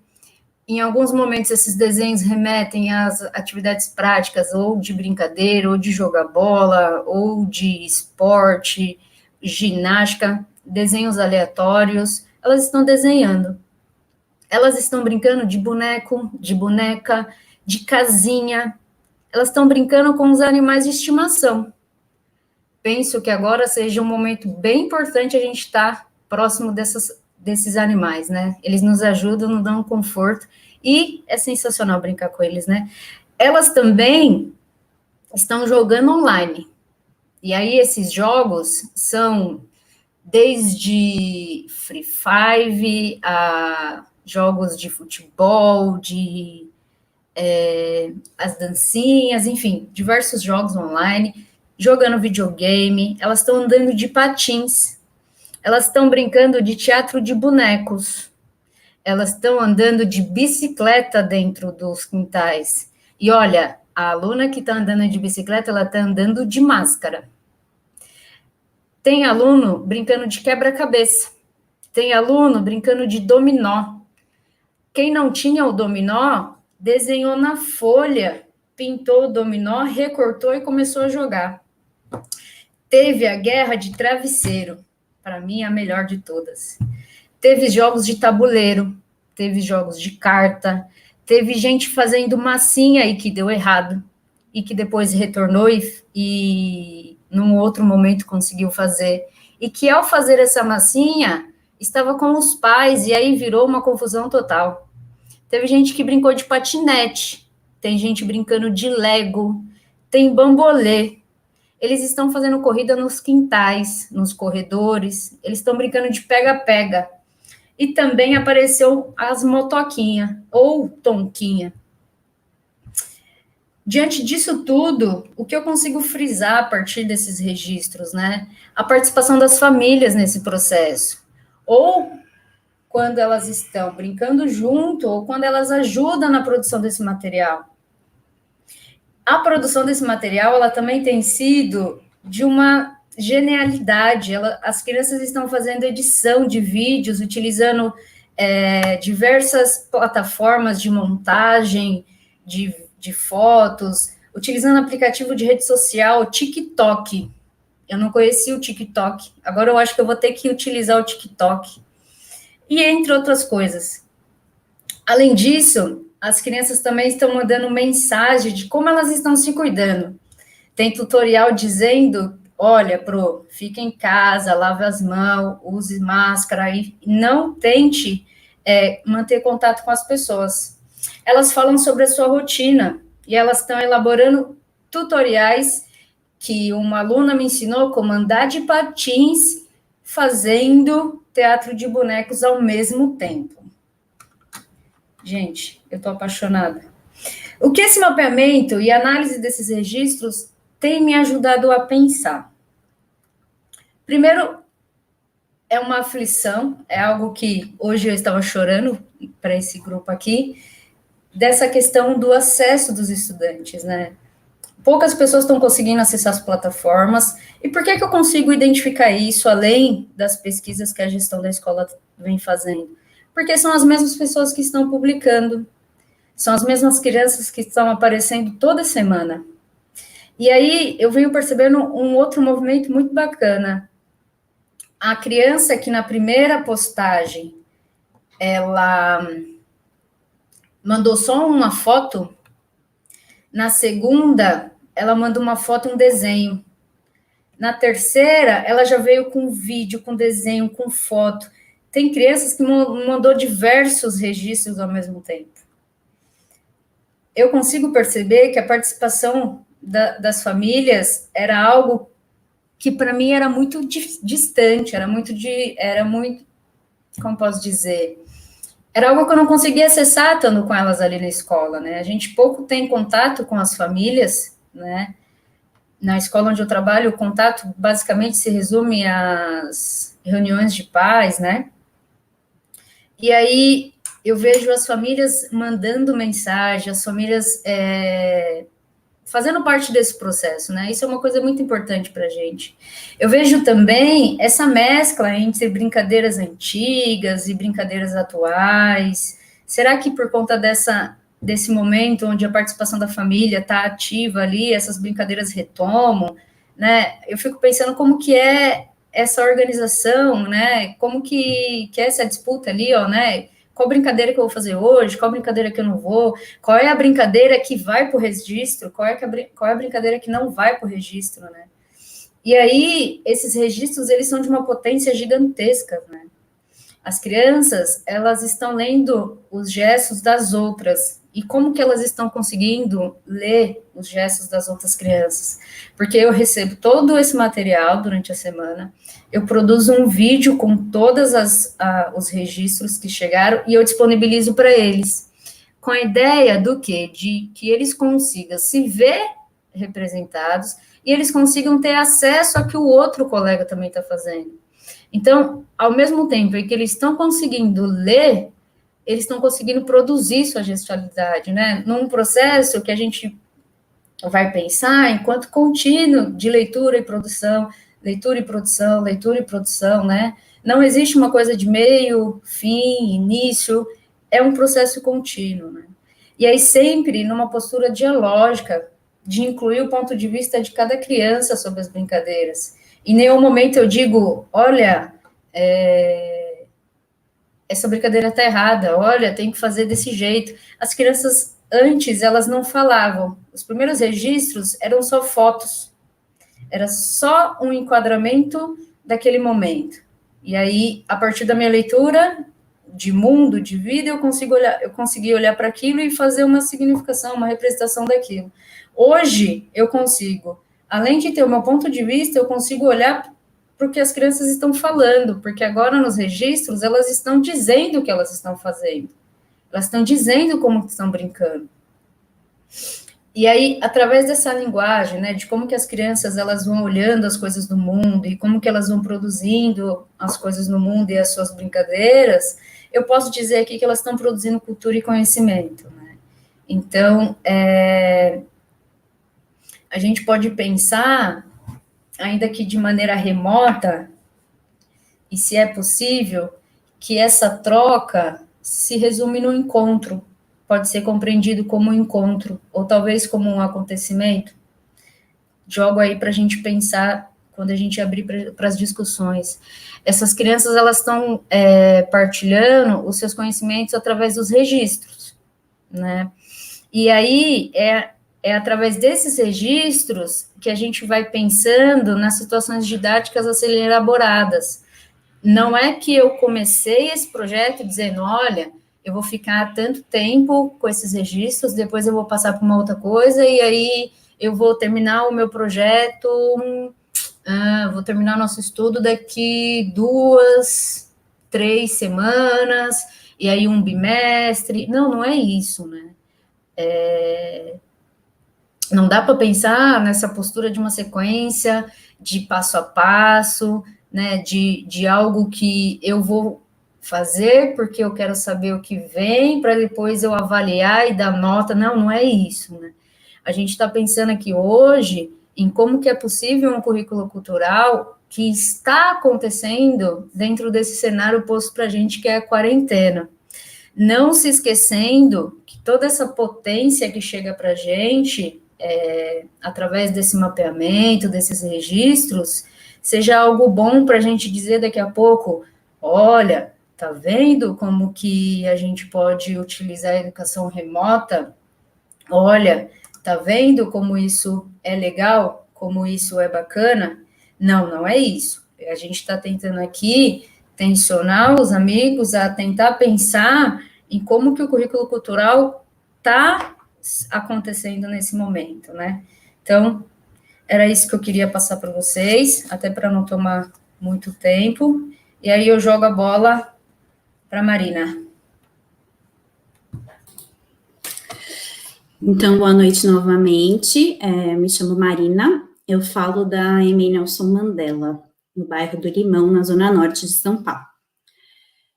Em alguns momentos, esses desenhos remetem às atividades práticas, ou de brincadeira, ou de jogar bola, ou de esporte, ginástica, desenhos aleatórios. Elas estão desenhando. Elas estão brincando de boneco, de boneca, de casinha. Elas estão brincando com os animais de estimação. Penso que agora seja um momento bem importante a gente estar próximo desses animais, né? Eles nos ajudam, nos dão um conforto, e é sensacional brincar com eles, né? Elas também estão jogando online, e aí esses jogos são desde Free Five a jogos de futebol, as dancinhas, enfim, diversos jogos online. jogando videogame, elas estão andando de patins, elas estão brincando de teatro de bonecos, elas estão andando de bicicleta dentro dos quintais. E olha, a aluna que está andando de bicicleta, ela está andando de máscara. Tem aluno brincando de quebra-cabeça. Tem aluno brincando de dominó. Quem não tinha o dominó, desenhou na folha, pintou o dominó, recortou e começou a jogar. Teve a guerra de travesseiro, para mim a melhor de todas. Teve jogos de tabuleiro, teve jogos de carta, teve gente fazendo massinha aí que deu errado, e que depois retornou e num outro momento conseguiu fazer. E que ao fazer essa massinha, estava com os pais, e aí virou uma confusão total. Teve gente que brincou de patinete, tem gente brincando de Lego, tem bambolê. Eles estão fazendo corrida nos quintais, nos corredores, eles estão brincando de pega-pega. E também apareceu as motoquinhas, ou tonquinha. Diante disso tudo, o que eu consigo frisar a partir desses registros, né? A participação das famílias nesse processo. Ou quando elas estão brincando junto, ou quando elas ajudam na produção desse material. A produção desse material, ela também tem sido de uma genialidade. As crianças estão fazendo edição de vídeos, utilizando diversas plataformas de montagem, de fotos, utilizando aplicativo de rede social, o TikTok. Eu não conhecia o TikTok, agora eu acho que eu vou ter que utilizar o TikTok. E entre outras coisas. Além disso, as crianças também estão mandando mensagem de como elas estão se cuidando. Tem tutorial dizendo, olha, fica em casa, lave as mãos, use máscara e não tente manter contato com as pessoas. Elas falam sobre a sua rotina e elas estão elaborando tutoriais que uma aluna me ensinou como andar de patins fazendo teatro de bonecos ao mesmo tempo. Gente, eu estou apaixonada. O que esse mapeamento e análise desses registros tem me ajudado a pensar? Primeiro, é uma aflição, é algo que hoje eu estava chorando para esse grupo aqui, dessa questão do acesso dos estudantes, né? Poucas pessoas estão conseguindo acessar as plataformas. E por que eu consigo identificar isso, além das pesquisas que a gestão da escola vem fazendo? Porque são as mesmas pessoas que estão publicando, são as mesmas crianças que estão aparecendo toda semana. E aí, eu venho percebendo um outro movimento muito bacana. A criança que na primeira postagem, ela mandou só uma foto, na segunda, ela manda uma foto e um desenho. Na terceira, ela já veio com vídeo, com desenho, com foto. Tem crianças que mandou diversos registros ao mesmo tempo. Eu consigo perceber que a participação das famílias era algo que para mim era muito distante, era muito, como posso dizer, era algo que eu não conseguia acessar estando com elas ali na escola, né? A gente pouco tem contato com as famílias, né? Na escola onde eu trabalho, o contato basicamente se resume às reuniões de pais, né? E aí eu vejo as famílias mandando mensagem, as famílias fazendo parte desse processo, né? Isso é uma coisa muito importante para a gente. Eu vejo também essa mescla entre brincadeiras antigas e brincadeiras atuais. Será que por conta desse momento onde a participação da família está ativa ali, essas brincadeiras retomam, né? Eu fico pensando como que é essa organização, né? Como que é essa disputa ali, ó, né? Qual brincadeira que eu vou fazer hoje? Qual brincadeira que eu não vou? Qual é a brincadeira que vai para o registro? Qual é a brincadeira que não vai para o registro, né? E aí, esses registros, eles são de uma potência gigantesca, né? As crianças, elas estão lendo os gestos das outras. E como que elas estão conseguindo ler os gestos das outras crianças? Porque eu recebo todo esse material durante a semana, eu produzo um vídeo com todos os registros que chegaram e eu disponibilizo para eles, com a ideia do quê? De que eles consigam se ver representados e eles consigam ter acesso a que o outro colega também está fazendo. Então, ao mesmo tempo em que eles estão conseguindo ler, eles estão conseguindo produzir sua gestualidade, né? Num processo que a gente vai pensar enquanto contínuo de leitura e produção, leitura e produção, leitura e produção, né? Não existe uma coisa de meio, fim, início, é um processo contínuo, né? E aí sempre numa postura dialógica, de incluir o ponto de vista de cada criança sobre as brincadeiras. Em nenhum momento eu digo, olha, essa brincadeira está errada, olha, tem que fazer desse jeito. As crianças, antes, elas não falavam. Os primeiros registros eram só fotos. Era só um enquadramento daquele momento. E aí, a partir da minha leitura de mundo, de vida, eu consegui olhar para aquilo e fazer uma significação, uma representação daquilo. Hoje, eu consigo, além de ter o meu ponto de vista, eu consigo olhar para o que as crianças estão falando, porque agora nos registros elas estão dizendo o que elas estão fazendo, elas estão dizendo como estão brincando. E aí, através dessa linguagem, né, de como que as crianças elas vão olhando as coisas do mundo e como que elas vão produzindo as coisas no mundo e as suas brincadeiras, eu posso dizer aqui que elas estão produzindo cultura e conhecimento, né? Então, a gente pode pensar, ainda que de maneira remota, e se é possível, que essa troca se resume no encontro, pode ser compreendido como um encontro, ou talvez como um acontecimento. Jogo aí para a gente pensar, quando a gente abrir para as discussões. Essas crianças, elas estão partilhando os seus conhecimentos através dos registros, né? E aí, é através desses registros que a gente vai pensando nas situações didáticas a serem elaboradas. Não é que eu comecei esse projeto dizendo, olha, eu vou ficar tanto tempo com esses registros, depois eu vou passar para uma outra coisa, e aí eu vou terminar o meu projeto, vou terminar nosso estudo daqui 2, 3 semanas, e aí um bimestre. Não é isso, né? Não dá para pensar nessa postura de uma sequência, de passo a passo, né, de algo que eu vou fazer porque eu quero saber o que vem, para depois eu avaliar e dar nota. Não é isso, né? A gente está pensando aqui hoje em como que é possível um currículo cultural que está acontecendo dentro desse cenário posto para a gente, que é a quarentena. Não se esquecendo que toda essa potência que chega para a gente, através desse mapeamento, desses registros, seja algo bom para a gente dizer daqui a pouco, olha, tá vendo como que a gente pode utilizar a educação remota? Olha, tá vendo como isso é legal, como isso é bacana? Não é isso. A gente está tentando aqui tensionar os amigos a tentar pensar em como que o currículo cultural está acontecendo nesse momento, né? Então, era isso que eu queria passar para vocês, até para não tomar muito tempo, e aí eu jogo a bola para a Marina. Então, boa noite novamente, me chamo Marina, eu falo da EMEI Nelson Mandela, no bairro do Limão, na zona norte de São Paulo.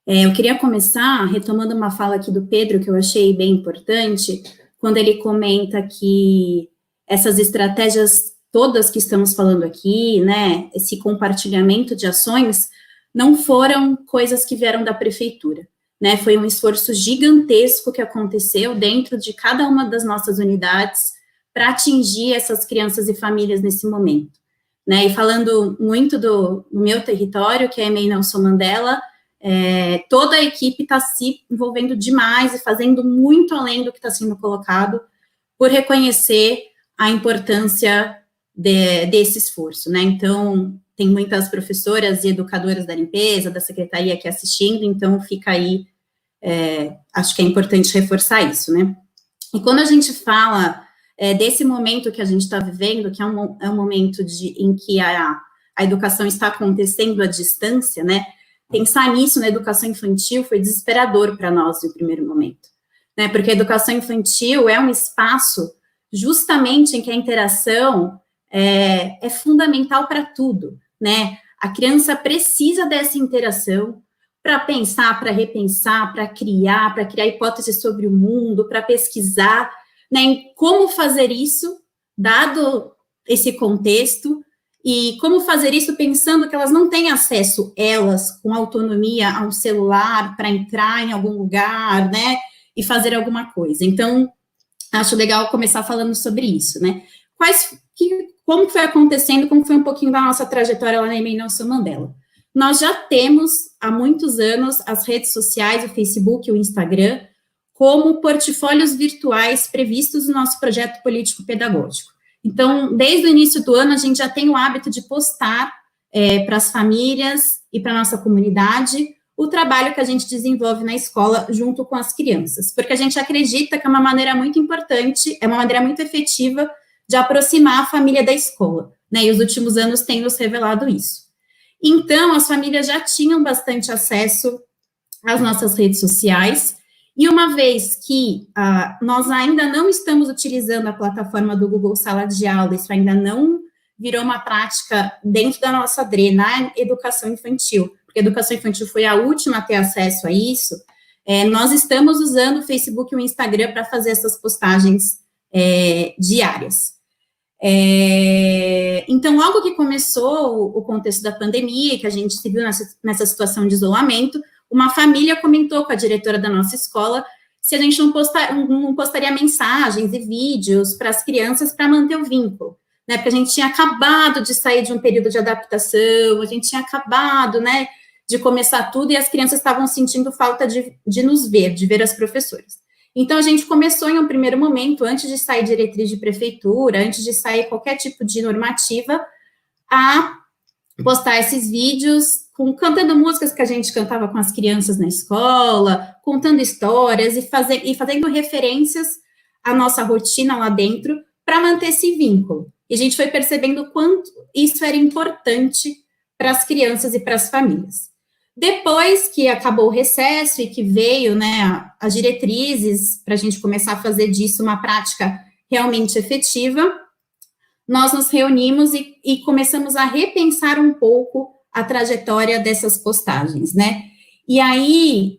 Eu queria começar retomando uma fala aqui do Pedro, que eu achei bem importante, quando ele comenta que essas estratégias todas que estamos falando aqui, né, esse compartilhamento de ações, não foram coisas que vieram da prefeitura, né, foi um esforço gigantesco que aconteceu dentro de cada uma das nossas unidades para atingir essas crianças e famílias nesse momento, né, e falando muito do meu território, que é a EMEI Nelson Mandela, toda a equipe está se envolvendo demais e fazendo muito além do que está sendo colocado, por reconhecer a importância desse esforço, né, então, tem muitas professoras e educadoras da limpeza, da secretaria aqui assistindo, então fica aí, acho que é importante reforçar isso, né. E quando a gente fala desse momento que a gente está vivendo, que é um momento em que a educação está acontecendo à distância, né, pensar nisso na educação infantil foi desesperador para nós no primeiro momento, né, porque a educação infantil é um espaço justamente em que a interação é fundamental para tudo, né? A criança precisa dessa interação para pensar, para repensar, para criar hipóteses sobre o mundo, para pesquisar, né, em como fazer isso, dado esse contexto, e como fazer isso pensando que elas não têm acesso, elas, com autonomia, a um celular para entrar em algum lugar, né, e fazer alguma coisa. Então, acho legal começar falando sobre isso, né. Como foi acontecendo, como foi um pouquinho da nossa trajetória lá na EMEI Nelson Mandela. Nós já temos, há muitos anos, as redes sociais, o Facebook, o Instagram, como portfólios virtuais previstos no nosso projeto político-pedagógico. Então, desde o início do ano, a gente já tem o hábito de postar para as famílias e para a nossa comunidade o trabalho que a gente desenvolve na escola junto com as crianças, porque a gente acredita que é uma maneira muito importante, é uma maneira muito efetiva de aproximar a família da escola, né, e os últimos anos têm nos revelado isso. Então, as famílias já tinham bastante acesso às nossas redes sociais, e uma vez que nós ainda não estamos utilizando a plataforma do Google Sala de Aula, isso ainda não virou uma prática dentro da nossa DRE, na educação infantil, porque a educação infantil foi a última a ter acesso a isso, nós estamos usando o Facebook e o Instagram para fazer essas postagens diárias. Então, logo que começou o contexto da pandemia, que a gente se viu nessa situação de isolamento, uma família comentou com a diretora da nossa escola se a gente não postaria mensagens e vídeos para as crianças para manter o vínculo, né, porque a gente tinha acabado de sair de um período de adaptação, a gente tinha acabado, né, de começar tudo, e as crianças estavam sentindo falta de nos ver, de ver as professoras. Então, a gente começou em um primeiro momento, antes de sair diretriz de prefeitura, antes de sair qualquer tipo de normativa, a postar esses vídeos cantando músicas que a gente cantava com as crianças na escola, contando histórias e fazendo referências à nossa rotina lá dentro para manter esse vínculo. E a gente foi percebendo o quanto isso era importante para as crianças e para as famílias. Depois que acabou o recesso e que veio, né, as diretrizes para a gente começar a fazer disso uma prática realmente efetiva, nós nos reunimos e começamos a repensar um pouco a trajetória dessas postagens, né? E aí,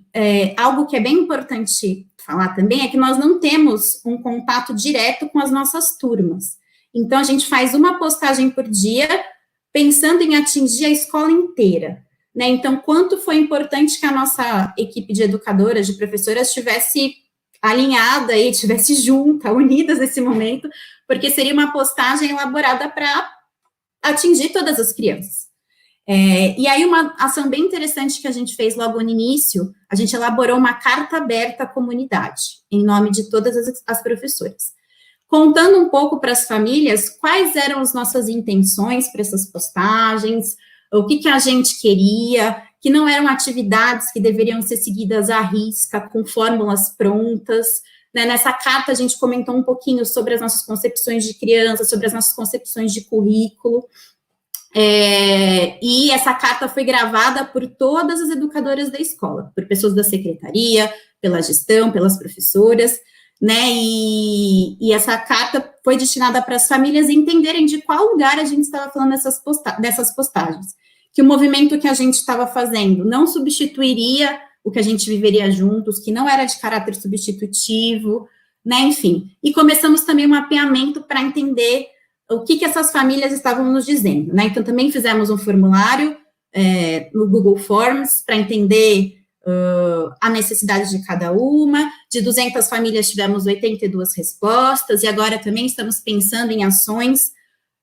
algo que é bem importante falar também é que nós não temos um contato direto com as nossas turmas. Então, a gente faz uma postagem por dia, pensando em atingir a escola inteira. Né, então, quanto foi importante que a nossa equipe de educadoras, de professoras, estivesse alinhada e estivesse junta, unidas nesse momento, porque seria uma postagem elaborada para atingir todas as crianças. E aí, uma ação bem interessante que a gente fez logo no início, a gente elaborou uma carta aberta à comunidade, em nome de todas as professoras, contando um pouco para as famílias quais eram as nossas intenções para essas postagens, o que a gente queria, que não eram atividades que deveriam ser seguidas à risca, com fórmulas prontas, né? Nessa carta a gente comentou um pouquinho sobre as nossas concepções de criança, sobre as nossas concepções de currículo, e essa carta foi gravada por todas as educadoras da escola, por pessoas da secretaria, pela gestão, pelas professoras, né, e essa carta foi destinada para as famílias entenderem de qual lugar a gente estava falando dessas postagens, que o movimento que a gente estava fazendo não substituiria o que a gente viveria juntos, que não era de caráter substitutivo, né, enfim. E começamos também um mapeamento para entender o que essas famílias estavam nos dizendo, né, então também fizemos um formulário no Google Forms para entender a necessidade de cada uma. De 200 famílias tivemos 82 respostas, e agora também estamos pensando em ações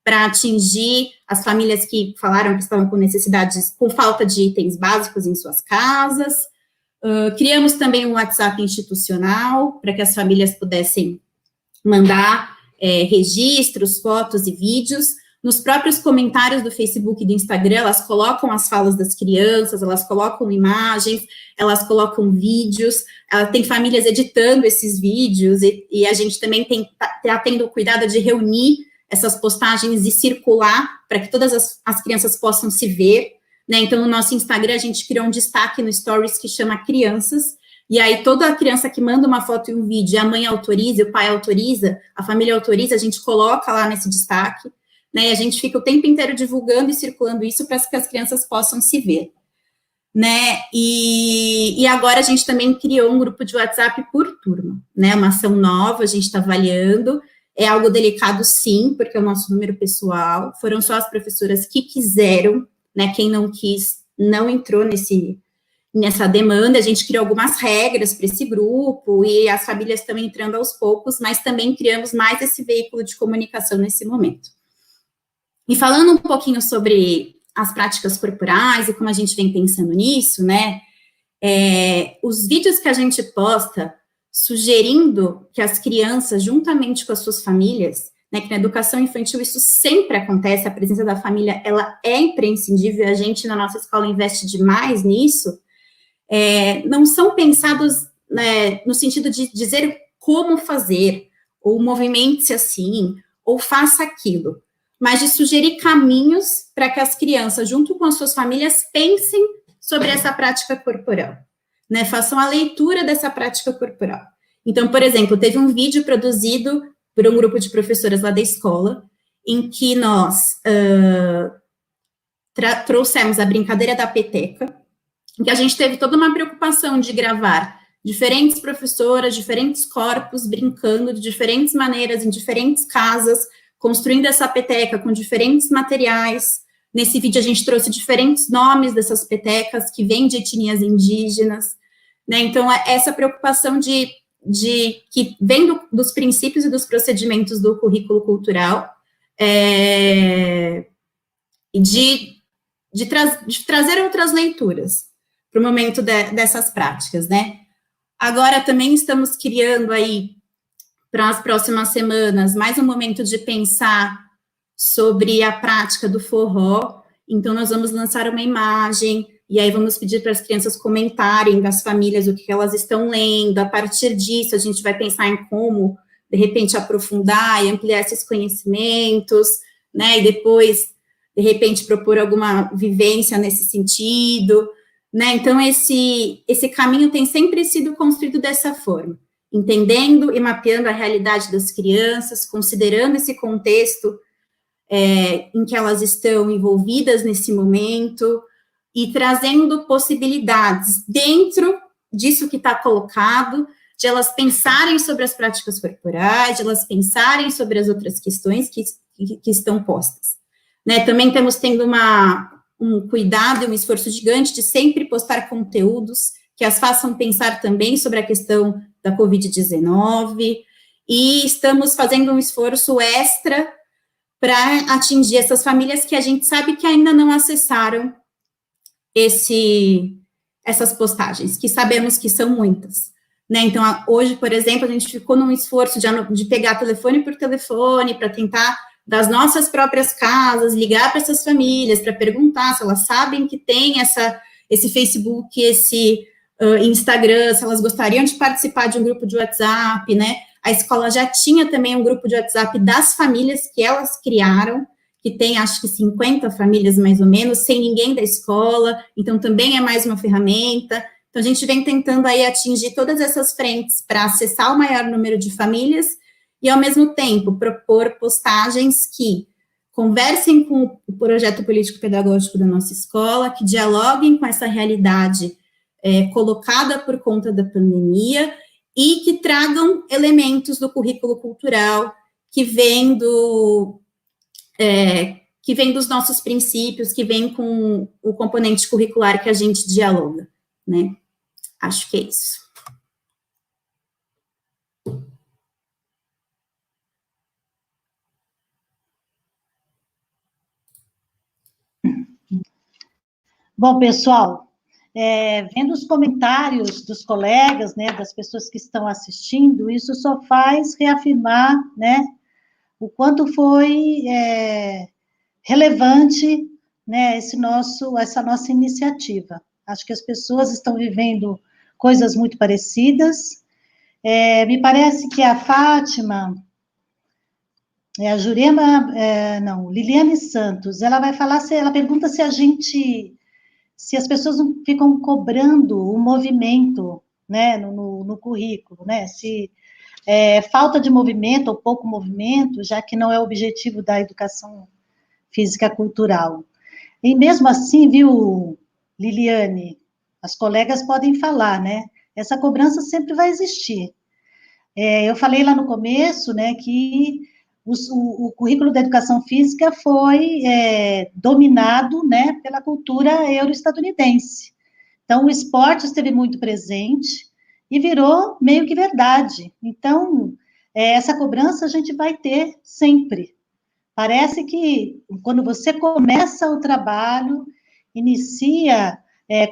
para atingir as famílias que falaram que estavam com necessidades, com falta de itens básicos em suas casas. Criamos também um WhatsApp institucional para que as famílias pudessem mandar registros, fotos e vídeos. Nos próprios comentários do Facebook e do Instagram, elas colocam as falas das crianças, elas colocam imagens, elas colocam vídeos, tem famílias editando esses vídeos, e a gente também está tendo o cuidado de reunir essas postagens e circular para que todas as crianças possam se ver, né? Então, no nosso Instagram, a gente criou um destaque no Stories que chama Crianças, e aí toda criança que manda uma foto e um vídeo, a mãe autoriza, o pai autoriza, a família autoriza, a gente coloca lá nesse destaque, né? E a gente fica o tempo inteiro divulgando e circulando isso para que as crianças possam se ver, né? E agora a gente também criou um grupo de WhatsApp por turma, né? Uma ação nova, a gente está avaliando. É algo delicado, sim, porque é o nosso número pessoal. Foram só as professoras que quiseram, né? Quem não quis não entrou nessa demanda. A gente criou algumas regras para esse grupo e as famílias estão entrando aos poucos, mas também criamos mais esse veículo de comunicação nesse momento. E falando um pouquinho sobre as práticas corporais e como a gente vem pensando nisso, né? Os vídeos que a gente posta sugerindo que as crianças, juntamente com as suas famílias, né, que na educação infantil isso sempre acontece, a presença da família, ela é imprescindível, a gente na nossa escola investe demais nisso, não são pensados, né, no sentido de dizer como fazer, ou movimente-se assim, ou faça aquilo, mas de sugerir caminhos para que as crianças, junto com as suas famílias, pensem sobre essa prática corporal, né, façam a leitura dessa prática corporal. Então, por exemplo, teve um vídeo produzido por um grupo de professoras lá da escola, em que nós trouxemos a brincadeira da peteca, em que a gente teve toda uma preocupação de gravar diferentes professoras, diferentes corpos, brincando de diferentes maneiras, em diferentes casas, construindo essa peteca com diferentes materiais. Nesse vídeo a gente trouxe diferentes nomes dessas petecas, que vêm de etnias indígenas, né? Então, essa preocupação de que vem dos princípios e dos procedimentos do currículo cultural, e de trazer outras leituras para o momento dessas práticas, né? Agora também estamos criando aí, para as próximas semanas, mais um momento de pensar sobre a prática do forró. Então, nós vamos lançar uma imagem, e aí vamos pedir para as crianças comentarem das famílias o que elas estão lendo. A partir disso, a gente vai pensar em como, de repente, aprofundar e ampliar esses conhecimentos, né? E depois, de repente, propor alguma vivência nesse sentido, né? Então, esse caminho tem sempre sido construído dessa forma, entendendo e mapeando a realidade das crianças, considerando esse contexto em que elas estão envolvidas nesse momento, e trazendo possibilidades dentro disso que está colocado, de elas pensarem sobre as práticas corporais, de elas pensarem sobre as outras questões que estão postas, né? Também estamos tendo um cuidado e um esforço gigante de sempre postar conteúdos que as façam pensar também sobre a questão da Covid-19, e estamos fazendo um esforço extra para atingir essas famílias que a gente sabe que ainda não acessaram essas postagens, que sabemos que são muitas, né? Então, hoje, por exemplo, a gente ficou num esforço de pegar telefone por telefone, para tentar, das nossas próprias casas, ligar para essas famílias, para perguntar se elas sabem que tem esse Facebook, esse Instagram, se elas gostariam de participar de um grupo de WhatsApp, né? A escola já tinha também um grupo de WhatsApp das famílias que elas criaram, que tem, acho que 50 famílias, mais ou menos, sem ninguém da escola, então também é mais uma ferramenta. Então, a gente vem tentando aí atingir todas essas frentes para acessar o maior número de famílias e, ao mesmo tempo, propor postagens que conversem com o projeto político-pedagógico da nossa escola, que dialoguem com essa realidade colocada por conta da pandemia e que tragam elementos do currículo cultural que vem dos nossos princípios, que vem com o componente curricular que a gente dialoga, né? Acho que é isso. Bom, pessoal, vendo os comentários dos colegas, né, das pessoas que estão assistindo, isso só faz reafirmar, né, o quanto foi relevante, né, essa nossa iniciativa. Acho que as pessoas estão vivendo coisas muito parecidas. Me parece que a Fátima, a Jurema, Liliane Santos, ela vai falar, ela pergunta se as pessoas não ficam cobrando o movimento, né, no currículo, né, se falta de movimento ou pouco movimento, já que não é o objetivo da educação física cultural. E mesmo assim, viu, Liliane, as colegas podem falar, né? Essa cobrança sempre vai existir. Eu falei lá no começo, né, que o currículo da educação física foi dominado, né, pela cultura euro-estadunidense. Então, o esporte esteve muito presente e virou meio que verdade. Então, essa cobrança a gente vai ter sempre. Parece que quando você começa o trabalho, inicia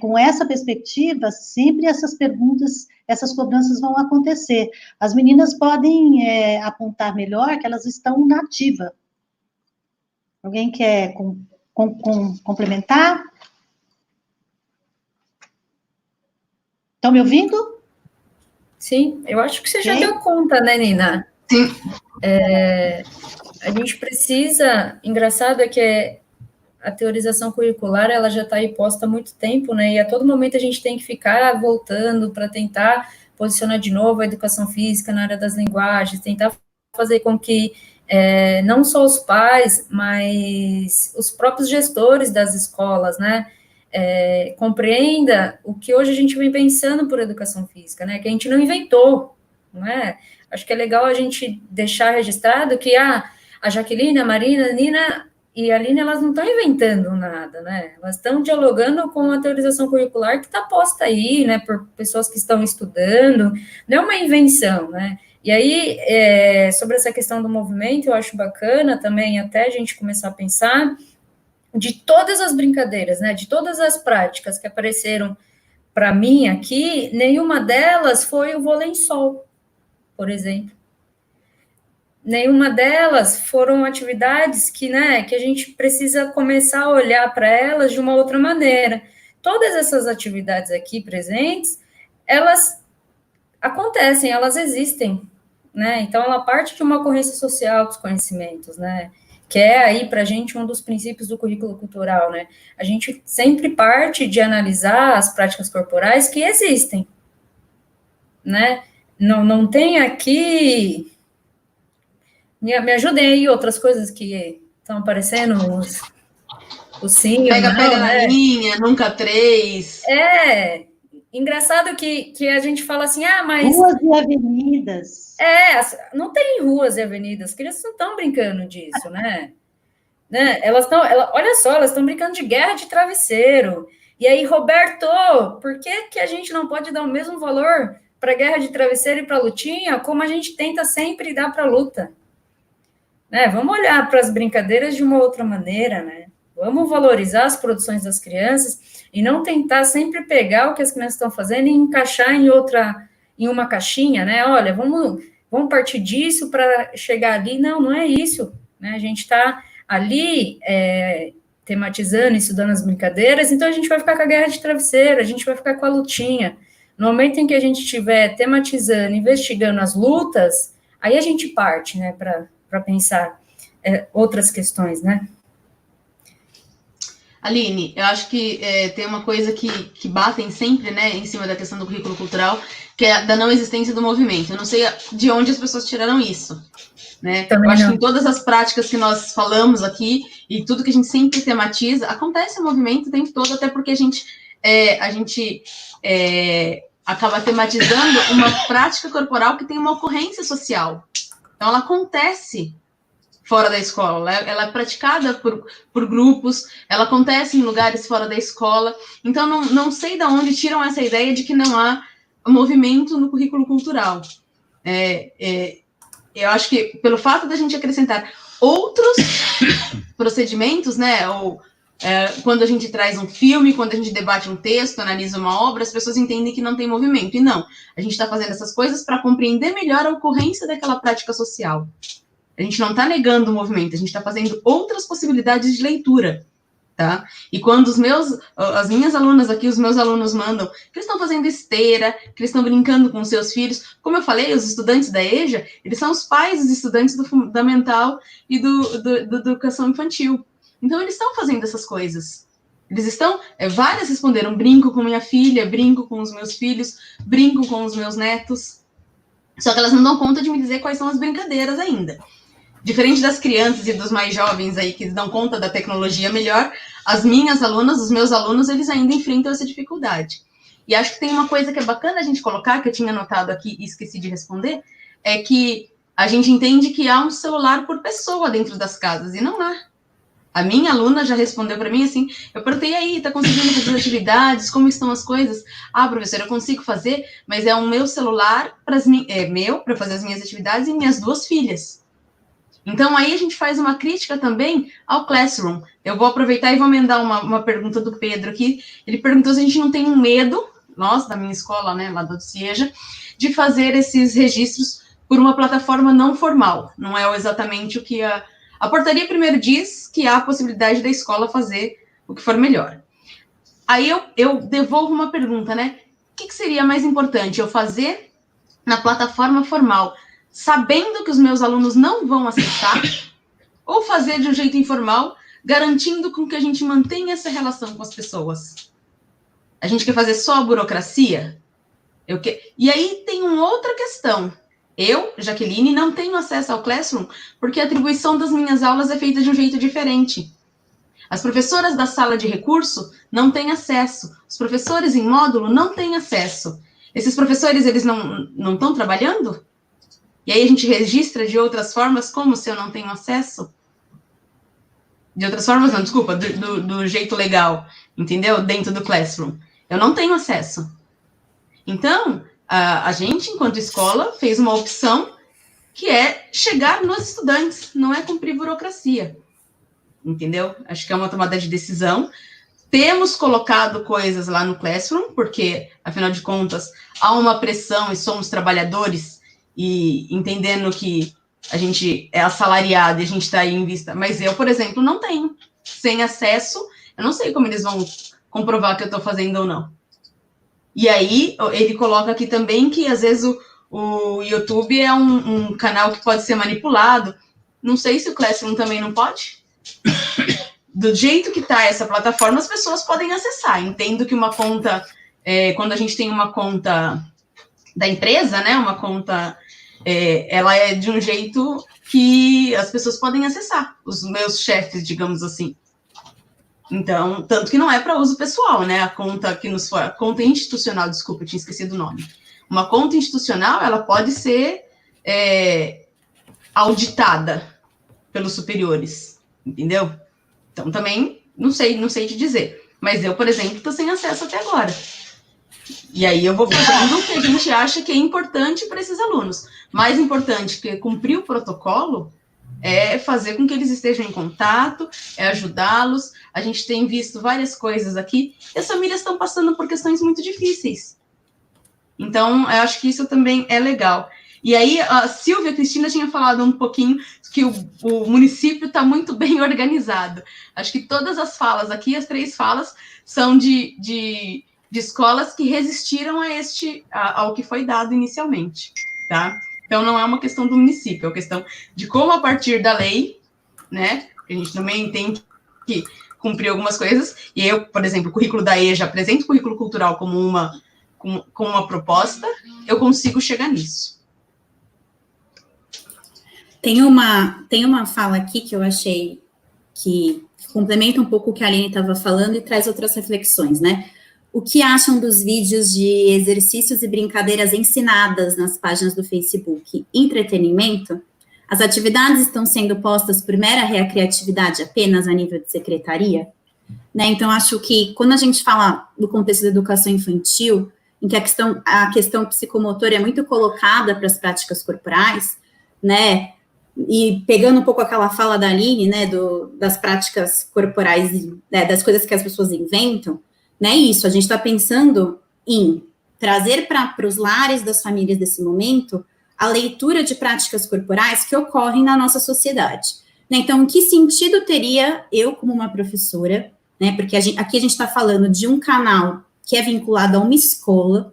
com essa perspectiva, sempre essas perguntas, essas cobranças vão acontecer. As meninas podem apontar melhor que elas estão na ativa. Alguém quer complementar? Estão me ouvindo? Sim, eu acho que você já deu conta, né, Nina? Sim. A gente precisa, engraçado é que a teorização curricular, ela já está aí posta há muito tempo, né, e a todo momento a gente tem que ficar voltando para tentar posicionar de novo a educação física na área das linguagens, tentar fazer com que não só os pais, mas os próprios gestores das escolas, né, compreenda o que hoje a gente vem pensando por educação física, né, que a gente não inventou, não é? Acho que é legal a gente deixar registrado que a Jaqueline, a Marina, a Nina e a Aline, elas não estão inventando nada, né? Elas estão dialogando com a teorização curricular que está posta aí, né, por pessoas que estão estudando, não é uma invenção, né? E aí, sobre essa questão do movimento, eu acho bacana também até a gente começar a pensar de todas as brincadeiras, né, de todas as práticas que apareceram para mim aqui, nenhuma delas foi o vôlei em sol, por exemplo. Nenhuma delas foram atividades que, né, que a gente precisa começar a olhar para elas de uma outra maneira. Todas essas atividades aqui presentes, elas acontecem, elas existem, né? Então, ela parte de uma ocorrência social dos conhecimentos, né? Que é aí, para a gente, um dos princípios do currículo cultural, né? A gente sempre parte de analisar as práticas corporais que existem, né? Não tem aqui... Me ajudem aí outras coisas que estão aparecendo, o sim, Pega né? na linha, nunca 3. Engraçado que a gente fala assim, mas... Ruas e avenidas. Não tem ruas e avenidas, as crianças não estão brincando disso, né? Olha só, elas estão brincando de guerra de travesseiro. E aí, Roberto, por que a gente não pode dar o mesmo valor para guerra de travesseiro e para lutinha, como a gente tenta sempre dar para a luta? Né, vamos olhar para as brincadeiras de uma outra maneira, né? Vamos valorizar as produções das crianças e não tentar sempre pegar o que as crianças estão fazendo e encaixar em uma caixinha, né? Olha, vamos partir disso para chegar ali. Não é isso, né? A gente está ali tematizando e estudando as brincadeiras, então a gente vai ficar com a guerra de travesseiro, a gente vai ficar com a lutinha. No momento em que a gente estiver tematizando, investigando as lutas, aí a gente parte, né, para pensar outras questões, né? Aline, eu acho que tem uma coisa que batem sempre, né, em cima da questão do currículo cultural, que é da não existência do movimento. Eu não sei de onde as pessoas tiraram isso, né? Também eu acho não. que em todas as práticas que nós falamos aqui, e tudo que a gente sempre tematiza, acontece o movimento o tempo todo, até porque a gente acaba tematizando uma prática corporal que tem uma ocorrência social. Então, ela acontece fora da escola, ela é praticada por grupos, ela acontece em lugares fora da escola. Então, não sei de onde tiram essa ideia de que não há movimento no currículo cultural. Eu acho que, pelo fato da gente acrescentar outros procedimentos, né, ou quando a gente traz um filme, quando a gente debate um texto, analisa uma obra, as pessoas entendem que não tem movimento. E não, a gente está fazendo essas coisas para compreender melhor a ocorrência daquela prática social. A gente não está negando o movimento, a gente está fazendo outras possibilidades de leitura, tá? E quando as minhas alunas aqui, os meus alunos mandam que eles estão fazendo esteira, que eles estão brincando com os seus filhos, como eu falei, os estudantes da EJA, eles são os pais dos estudantes do fundamental e do educação infantil. Então, eles estão fazendo essas coisas. Eles estão... várias responderam, brinco com minha filha, brinco com os meus filhos, brinco com os meus netos. Só que elas não dão conta de me dizer quais são as brincadeiras ainda. diferente das crianças e dos mais jovens aí que dão conta da tecnologia melhor, as minhas alunas, os meus alunos, eles ainda enfrentam essa dificuldade. E acho que tem uma coisa que é bacana a gente colocar, que eu tinha anotado aqui e esqueci de responder, é que a gente entende que há um celular por pessoa dentro das casas, e não há. A minha aluna já respondeu para mim assim, eu perguntei aí, tá conseguindo fazer as atividades, como estão as coisas? Ah, professora, eu consigo fazer, mas é o meu celular para fazer as minhas atividades e minhas 2 filhas. Então, aí a gente faz uma crítica também ao Classroom. Eu vou aproveitar e vou emendar uma pergunta do Pedro aqui. Ele perguntou se a gente não tem um medo, nós, da minha escola, né, lá do CIEJA, de fazer esses registros por uma plataforma não formal. Não é exatamente o que a portaria primeiro diz que há a possibilidade da escola fazer o que for melhor. Aí eu devolvo uma pergunta, né? O que seria mais importante? Eu fazer na plataforma formal, sabendo que os meus alunos não vão acessar, ou fazer de um jeito informal, garantindo com que a gente mantenha essa relação com as pessoas? A gente quer fazer só a burocracia? E aí tem uma outra questão. Eu, Jaqueline, não tenho acesso ao Classroom porque a atribuição das minhas aulas é feita de um jeito diferente. As professoras da sala de recurso não têm acesso. Os professores em módulo não têm acesso. Esses professores, eles não estão trabalhando? E aí a gente registra de outras formas, como se eu não tenho acesso? De outras formas, não, desculpa, do jeito legal, entendeu? Dentro do Classroom. Eu não tenho acesso. Então, a gente, enquanto escola, fez uma opção que é chegar nos estudantes, não é cumprir burocracia, entendeu? Acho que é uma tomada de decisão. Temos colocado coisas lá no Classroom, porque, afinal de contas, há uma pressão e somos trabalhadores, e entendendo que a gente é assalariado e a gente está aí em vista. Mas eu, por exemplo, não tenho. Sem acesso, eu não sei como eles vão comprovar que eu estou fazendo ou não. E aí, ele coloca aqui também que, às vezes, o YouTube é um canal que pode ser manipulado. Não sei se o Classroom também não pode. Do jeito que está essa plataforma, as pessoas podem acessar. Entendo que uma conta, quando a gente tem uma conta da empresa, né, uma conta, ela é de um jeito que as pessoas podem acessar, os meus chefes, digamos assim. Então, tanto que não é para uso pessoal, né? A conta que nos for, conta institucional, desculpa, eu tinha esquecido o nome. Uma conta institucional, ela pode ser auditada pelos superiores, entendeu? Então, também, não sei te dizer. Mas eu, por exemplo, estou sem acesso até agora. E aí eu vou fazendo o que a gente acha que é importante para esses alunos. Mais importante que cumprir o protocolo é fazer com que eles estejam em contato, é ajudá-los. A gente tem visto várias coisas aqui, e as famílias estão passando por questões muito difíceis. Então, eu acho que isso também é legal. E aí, a Silvia Cristina tinha falado um pouquinho que o município está muito bem organizado. Acho que todas as falas aqui, as 3 falas, são de escolas que resistiram ao que foi dado inicialmente, tá? Então, não é uma questão do município, é uma questão de como, a partir da lei, né, a gente também tem que cumprir algumas coisas, e eu, por exemplo, o currículo da EJA apresenta o currículo cultural como uma proposta, eu consigo chegar nisso. Tem uma fala aqui que eu achei que complementa um pouco o que a Aline estava falando e traz outras reflexões, né? O que acham dos vídeos de exercícios e brincadeiras ensinadas nas páginas do Facebook? Entretenimento? As atividades estão sendo postas por mera recreatividade apenas a nível de secretaria? Né? Então, acho que quando a gente fala do contexto da educação infantil, em que a questão psicomotora é muito colocada para as práticas corporais, né? E pegando um pouco aquela fala da Aline, né, das práticas corporais, né, das coisas que as pessoas inventam, né, isso, a gente está pensando em trazer para os lares das famílias desse momento a leitura de práticas corporais que ocorrem na nossa sociedade. Né? Então, que sentido teria eu, como uma professora, né, porque aqui a gente está falando de um canal que é vinculado a uma escola,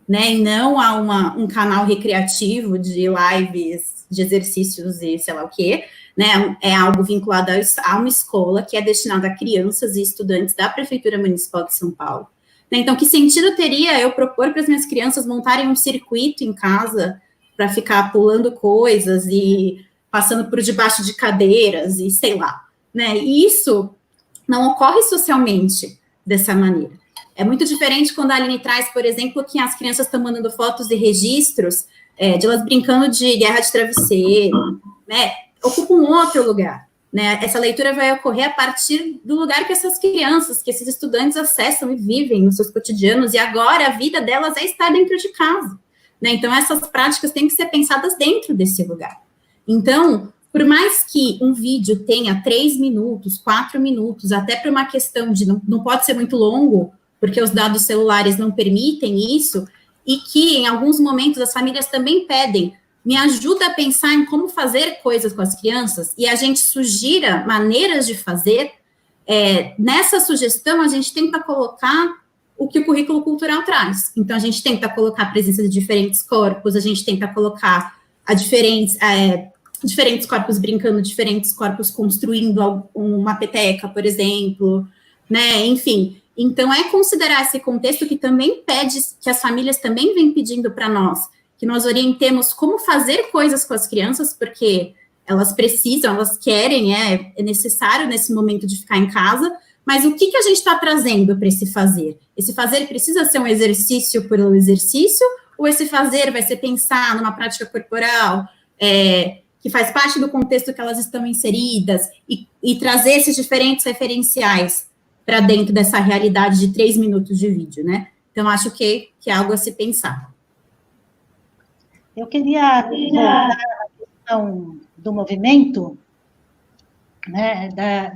né, e não a um canal recreativo de lives, de exercícios e sei lá o quê, né, é algo vinculado a uma escola que é destinada a crianças e estudantes da Prefeitura Municipal de São Paulo. Né, então, que sentido teria eu propor para as minhas crianças montarem um circuito em casa para ficar pulando coisas e passando por debaixo de cadeiras e sei lá, né? E isso não ocorre socialmente dessa maneira. É muito diferente quando a Aline traz, por exemplo, que as crianças estão mandando fotos e registros de elas brincando de guerra de travesseiro, né? Ocupa um outro lugar, né? Essa leitura vai ocorrer a partir do lugar que essas crianças, que esses estudantes acessam e vivem nos seus cotidianos, e agora a vida delas é estar dentro de casa, né? Então, essas práticas têm que ser pensadas dentro desse lugar. Então, por mais que um vídeo tenha 3 minutos, 4 minutos, até por uma questão de não pode ser muito longo, porque os dados celulares não permitem isso, e que em alguns momentos as famílias também pedem, me ajuda a pensar em como fazer coisas com as crianças, e a gente sugira maneiras de fazer, nessa sugestão a gente tenta colocar o que o currículo cultural traz. Então, a gente tenta colocar a presença de diferentes corpos, a gente tenta colocar diferentes corpos brincando, diferentes corpos construindo uma peteca, por exemplo, né, enfim. Então, considerar esse contexto que também pede, que as famílias também vêm pedindo para nós, que nós orientemos como fazer coisas com as crianças, porque elas precisam, elas querem, é necessário nesse momento de ficar em casa, mas o que a gente está trazendo para esse fazer? Esse fazer precisa ser um exercício pelo exercício, ou esse fazer vai ser pensar numa prática corporal, que faz parte do contexto que elas estão inseridas, e trazer esses diferentes referenciais para dentro dessa realidade de 3 minutos de vídeo, né? Então, acho que é algo a se pensar. Eu queria voltar à questão do movimento, né,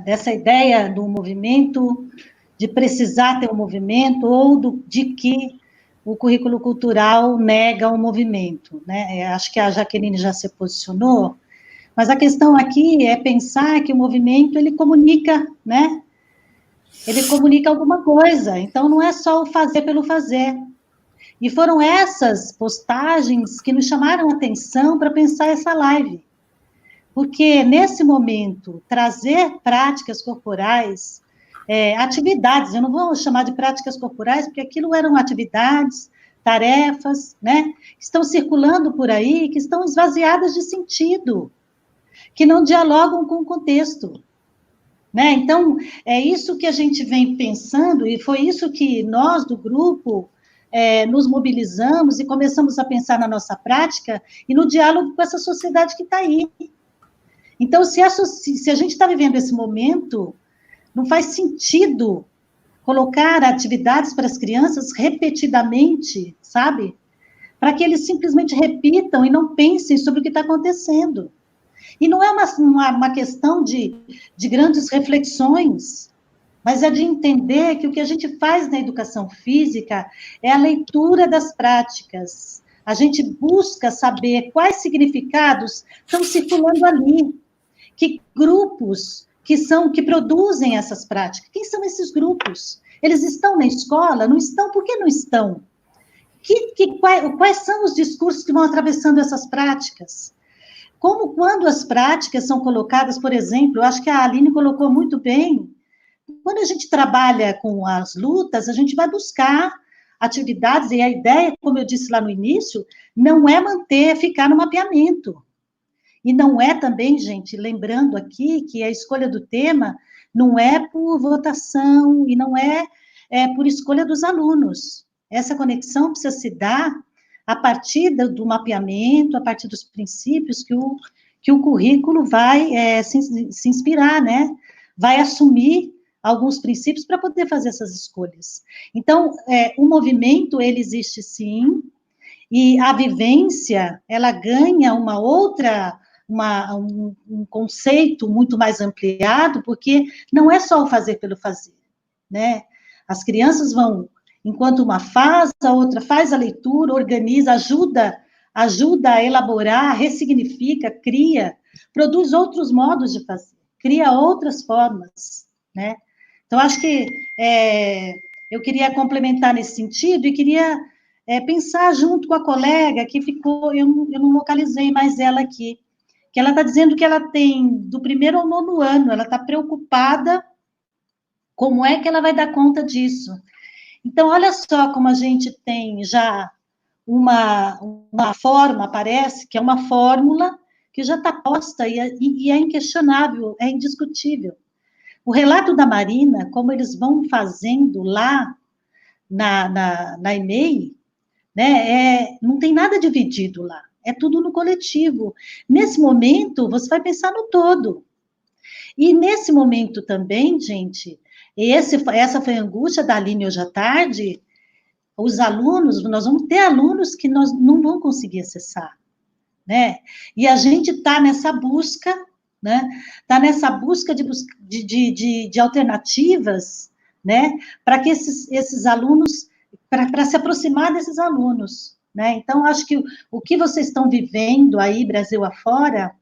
dessa ideia do movimento, de precisar ter um movimento, ou de que o currículo cultural nega o movimento, né? Acho que a Jaqueline já se posicionou, mas a questão aqui é pensar que o movimento, ele comunica, né? Ele comunica alguma coisa, então não é só o fazer pelo fazer. E foram essas postagens que nos chamaram a atenção para pensar essa live. Porque, nesse momento, trazer práticas corporais, atividades, eu não vou chamar de práticas corporais, porque aquilo eram atividades, tarefas, né, que estão circulando por aí, que estão esvaziadas de sentido, que não dialogam com o contexto. Né? Então, é isso que a gente vem pensando, e foi isso que nós, do grupo, nos mobilizamos e começamos a pensar na nossa prática e no diálogo com essa sociedade que está aí. Então, se a gente está vivendo esse momento, não faz sentido colocar atividades para as crianças repetidamente, sabe? Para que eles simplesmente repitam e não pensem sobre o que está acontecendo. E não é uma questão de grandes reflexões, mas é de entender que o que a gente faz na educação física é a leitura das práticas. A gente busca saber quais significados estão circulando ali, que grupos que produzem essas práticas. Quem são esses grupos? Eles estão na escola? Não estão? Por que não estão? Quais são os discursos que vão atravessando essas práticas? Como quando as práticas são colocadas, por exemplo, eu acho que a Aline colocou muito bem, quando a gente trabalha com as lutas, a gente vai buscar atividades, e a ideia, como eu disse lá no início, não é ficar no mapeamento. E não é também, gente, lembrando aqui que a escolha do tema não é por votação e não é por escolha dos alunos. Essa conexão precisa se dar a partir do mapeamento, a partir dos princípios que o currículo vai se inspirar, né? Vai assumir alguns princípios para poder fazer essas escolhas. Então, o movimento, ele existe sim, e a vivência, ela ganha um conceito muito mais ampliado, porque não é só o fazer pelo fazer, né? As crianças vão, enquanto uma faz, a outra faz a leitura, organiza, ajuda a elaborar, ressignifica, cria, produz outros modos de fazer, cria outras formas, né? Então, acho que eu queria complementar nesse sentido e queria pensar junto com a colega que ficou, eu não localizei mais ela aqui, que ela está dizendo que ela tem do 1º ao 9º ano, ela está preocupada como é que ela vai dar conta disso. Então, olha só como a gente tem já uma forma, parece que é uma fórmula que já está posta e é inquestionável, é indiscutível. O relato da Marina, como eles vão fazendo lá na EMEI, né, não tem nada dividido lá, é tudo no coletivo. Nesse momento, você vai pensar no todo. E nesse momento também, gente, essa foi a angústia da Aline hoje à tarde, os alunos, nós vamos ter alunos que nós não vão conseguir acessar, né? E a gente está nessa busca, né? Está nessa busca de alternativas, né? Para que esses alunos, para se aproximar desses alunos, né? Então, acho que o que vocês estão vivendo aí, Brasil afora,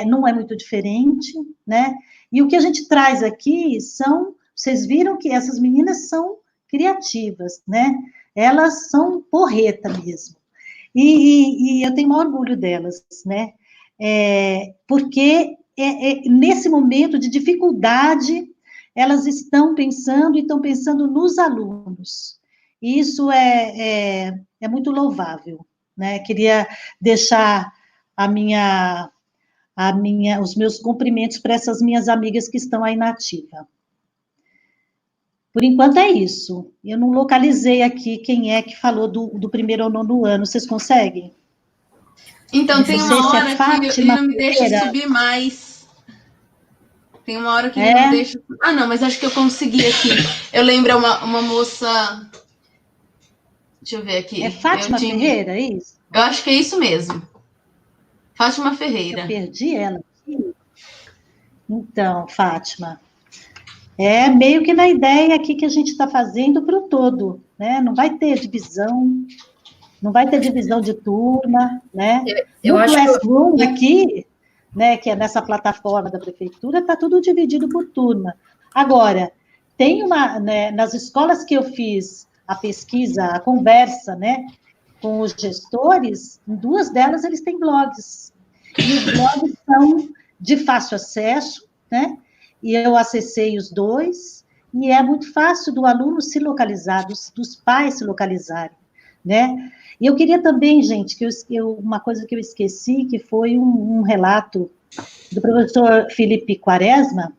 não é muito diferente, né? E o que a gente traz aqui vocês viram que essas meninas são criativas, né? Elas são porreta mesmo. E eu tenho o maior orgulho delas, né? Porque nesse momento de dificuldade, elas estão pensando nos alunos. E isso é muito louvável, né? Queria deixar os meus cumprimentos para essas minhas amigas que estão aí na ativa. Por enquanto é isso. Eu não localizei aqui quem é que falou do primeiro ao nono ano. Vocês conseguem? Então, tem uma hora que ele não me deixa subir mais. Tem uma hora que ele não deixa... Ah, não, mas acho que eu consegui aqui. Eu lembro uma moça... Deixa eu ver aqui. É Fátima Ferreira, é isso? Eu acho que é isso mesmo. Fátima Ferreira. Eu perdi ela aqui. Então, Fátima... É meio que na ideia aqui que a gente está fazendo para o todo, né? Não vai ter divisão, não vai ter divisão de turma, né? No Classroom aqui, né, que é nessa plataforma da prefeitura, está tudo dividido por turma. Agora, tem né, nas escolas que eu fiz a pesquisa, a conversa, né, com os gestores, em 2 delas eles têm blogs. E os blogs são de fácil acesso, né? E eu acessei os 2, e é muito fácil do aluno se localizar, dos pais se localizarem, né? E eu queria também, gente, uma coisa que eu esqueci, que foi um relato do professor Felipe Quaresma,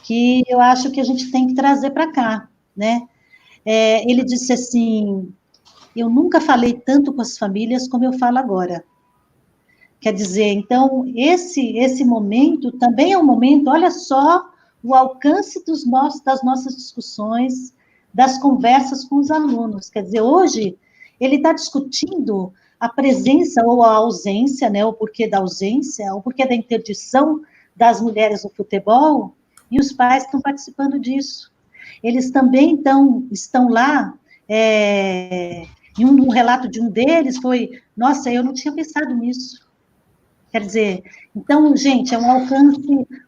que eu acho que a gente tem que trazer para cá, né? Ele disse assim, eu nunca falei tanto com as famílias como eu falo agora. Quer dizer, então, esse momento também é um momento, olha só, o alcance das nossas discussões, das conversas com os alunos. Quer dizer, hoje, ele está discutindo a presença ou a ausência, né, o porquê da ausência, o porquê da interdição das mulheres no futebol, e os pais estão participando disso. Eles também estão lá, e um relato de um deles foi, nossa, eu não tinha pensado nisso. Quer dizer, então, gente, é um alcance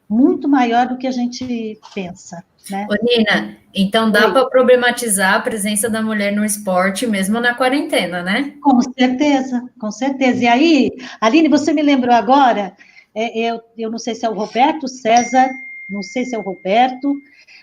muito maior do que a gente pensa, né? Ô, Nina, então dá para problematizar a presença da mulher no esporte mesmo na quarentena, né? Com certeza, com certeza. E aí, Aline, você me lembrou agora, eu não sei se é o Roberto César, não sei se é o Roberto,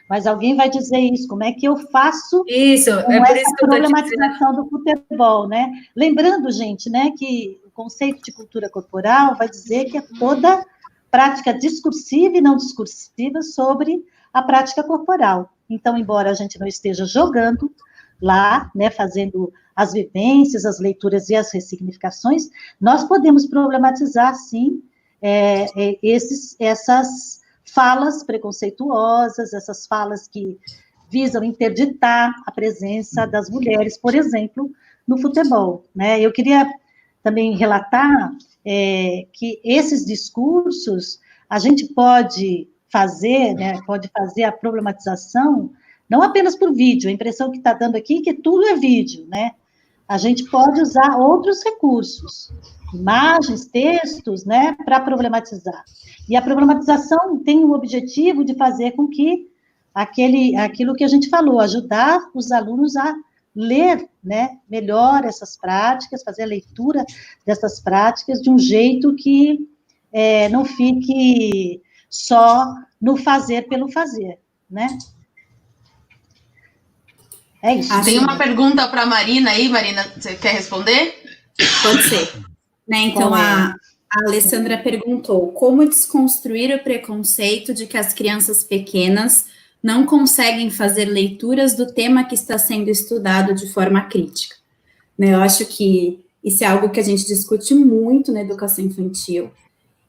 mas alguém vai dizer isso, como é que eu faço isso, com essa problematização do futebol, né? Lembrando, gente, né, que o conceito de cultura corporal vai dizer que é toda prática discursiva e não discursiva sobre a prática corporal. Então, embora a gente não esteja jogando lá, né, fazendo as vivências, as leituras e as ressignificações, nós podemos problematizar, sim, essas falas preconceituosas, essas falas que visam interditar a presença das mulheres, por exemplo, no futebol, né? Eu queria também relatar que esses discursos a gente pode fazer, né, pode fazer a problematização não apenas por vídeo, a impressão que está dando aqui é que tudo é vídeo, né? A gente pode usar outros recursos, imagens, textos, né, para problematizar. E a problematização tem o objetivo de fazer com que aquilo que a gente falou, ajudar os alunos a ler, né, melhor essas práticas, fazer a leitura dessas práticas de um jeito que não fique só no fazer pelo fazer, né? É isso. Tem uma pergunta para a Marina aí, Marina, você quer responder? Pode ser. Né, então, A Alessandra perguntou como desconstruir o preconceito de que as crianças pequenas não conseguem fazer leituras do tema que está sendo estudado de forma crítica. Eu acho que isso é algo que a gente discute muito na educação infantil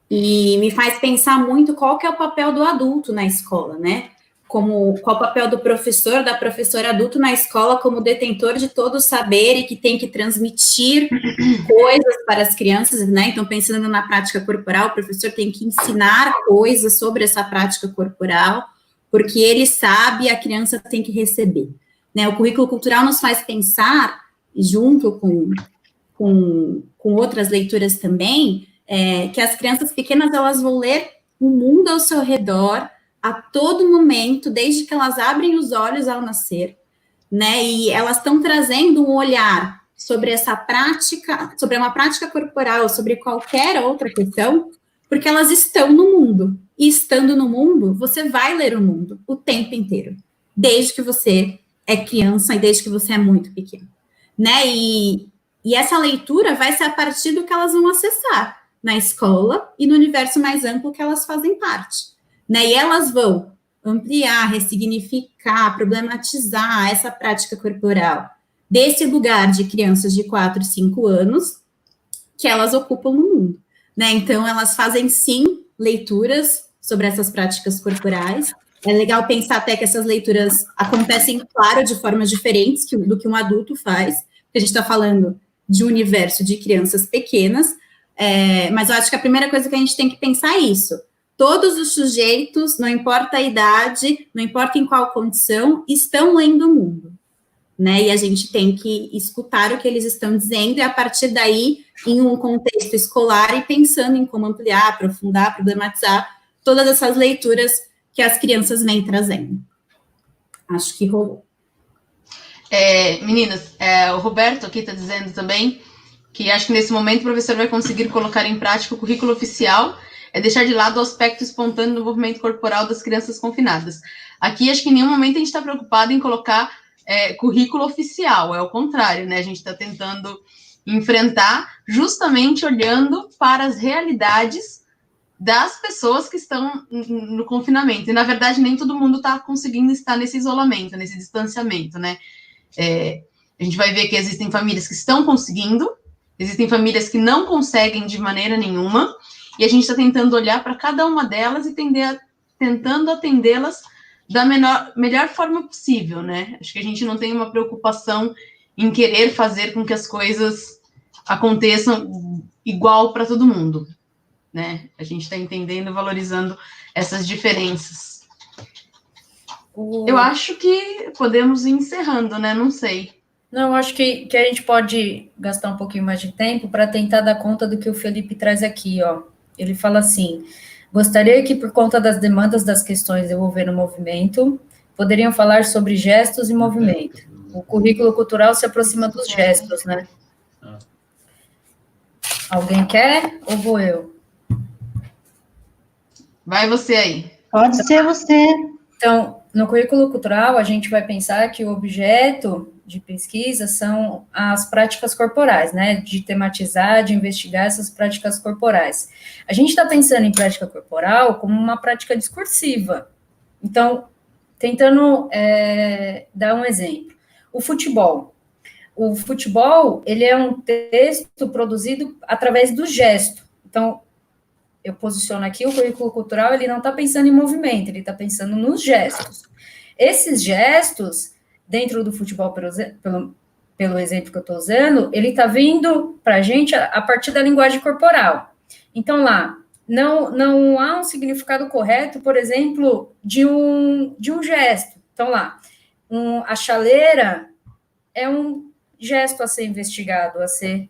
e me faz pensar muito qual que é o papel do adulto na escola, né? Qual o papel do professor, da professora adulto na escola como detentor de todo o saber e que tem que transmitir coisas para as crianças, né? Então, pensando na prática corporal, o professor tem que ensinar coisas sobre essa prática corporal, porque ele sabe e a criança tem que receber, né? O currículo cultural nos faz pensar, junto com outras leituras também, que as crianças pequenas, elas vão ler o mundo ao seu redor, a todo momento, desde que elas abrem os olhos ao nascer, né? E elas estão trazendo um olhar sobre essa prática, sobre uma prática corporal, sobre qualquer outra questão, porque elas estão no mundo. E estando no mundo, você vai ler o mundo o tempo inteiro, desde que você é criança e desde que você é muito pequeno, né? E essa leitura vai ser a partir do que elas vão acessar na escola e no universo mais amplo que elas fazem parte, né? E elas vão ampliar, ressignificar, problematizar essa prática corporal desse lugar de crianças de 4, 5 anos que elas ocupam no mundo, né? Então, elas fazem, sim, leituras sobre essas práticas corporais. É legal pensar até que essas leituras acontecem, claro, de formas diferentes do que um adulto faz, porque a gente está falando de um universo de crianças pequenas, mas eu acho que a primeira coisa que a gente tem que pensar é isso. Todos os sujeitos, não importa a idade, não importa em qual condição, estão lendo o mundo, né? E a gente tem que escutar o que eles estão dizendo e, a partir daí, em um contexto escolar e pensando em como ampliar, aprofundar, problematizar todas essas leituras que as crianças vêm trazendo. Acho que rolou. Meninas, o Roberto aqui está dizendo também que acho que nesse momento o professor vai conseguir colocar em prática o currículo oficial, deixar de lado o aspecto espontâneo do movimento corporal das crianças confinadas. Aqui, acho que em nenhum momento a gente está preocupado em colocar currículo oficial, é o contrário, né? A gente está tentando enfrentar justamente olhando para as realidades das pessoas que estão no confinamento. E, na verdade, nem todo mundo está conseguindo estar nesse isolamento, nesse distanciamento, né? A gente vai ver que existem famílias que estão conseguindo, existem famílias que não conseguem de maneira nenhuma, e a gente está tentando olhar para cada uma delas e tentando atendê-las da melhor forma possível, né? Acho que a gente não tem uma preocupação em querer fazer com que as coisas aconteçam igual para todo mundo, né? A gente está entendendo e valorizando essas diferenças. Eu acho que podemos ir encerrando, né? Não sei. Não, acho que a gente pode gastar um pouquinho mais de tempo para tentar dar conta do que o Felipe traz aqui, ó. Ele fala assim: gostaria que, por conta das demandas das questões de envolver o movimento, poderiam falar sobre gestos e movimento. O currículo cultural se aproxima dos gestos, né? Alguém quer ou vou eu? Vai você aí. Pode ser você. Então, no currículo cultural, a gente vai pensar que o objeto de pesquisa são as práticas corporais, né? De tematizar, de investigar essas práticas corporais. A gente está pensando em prática corporal como uma prática discursiva. Então, tentando dar um exemplo. O futebol. O futebol, ele é um texto produzido através do gesto. Então, eu posiciono aqui, o currículo cultural, ele não está pensando em movimento, ele está pensando nos gestos. Esses gestos, dentro do futebol, pelo exemplo que eu estou usando, ele está vindo para a gente a partir da linguagem corporal. Então, lá, não há um significado correto, por exemplo, de um gesto. Então, lá, a chaleira é um gesto a ser investigado, a ser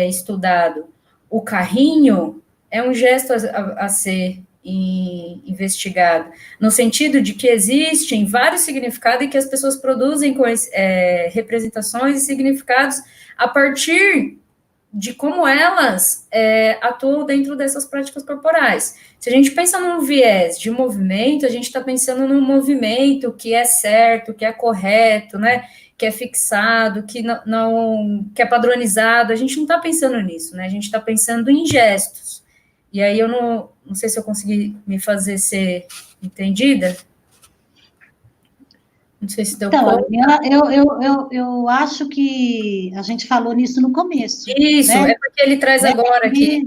estudado. O carrinho é um gesto a ser investigado, no sentido de que existem vários significados e que as pessoas produzem representações e significados a partir de como elas atuam dentro dessas práticas corporais. Se a gente pensa num viés de movimento, a gente está pensando num movimento que é certo, que é correto, né? que é fixado, que que é padronizado. A gente não está pensando nisso, né? A gente está pensando em gestos. E aí eu não sei se eu consegui me fazer ser entendida. Não sei se deu Então, conta. eu acho que a gente falou nisso no começo. Isso, né? é porque ele traz agora aqui.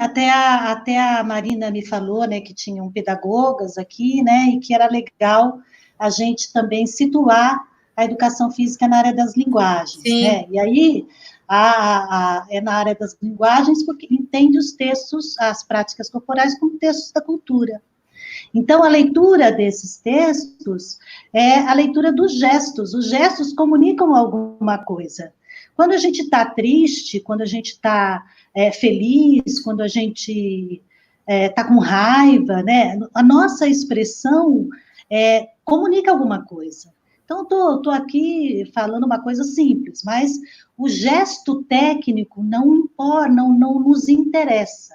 Até a Marina me falou, né, que tinham pedagogas aqui, né, e que era legal a gente também situar a educação física na área das linguagens, Sim. né? E aí é na área das linguagens porque entende os textos, as práticas corporais como textos da cultura. Então, a leitura desses textos é a leitura dos gestos. Os gestos comunicam alguma coisa. Quando a gente está triste, quando a gente está feliz, quando a gente está com raiva, né? A nossa expressão comunica alguma coisa. Então, estou aqui falando uma coisa simples, mas o gesto técnico não nos interessa.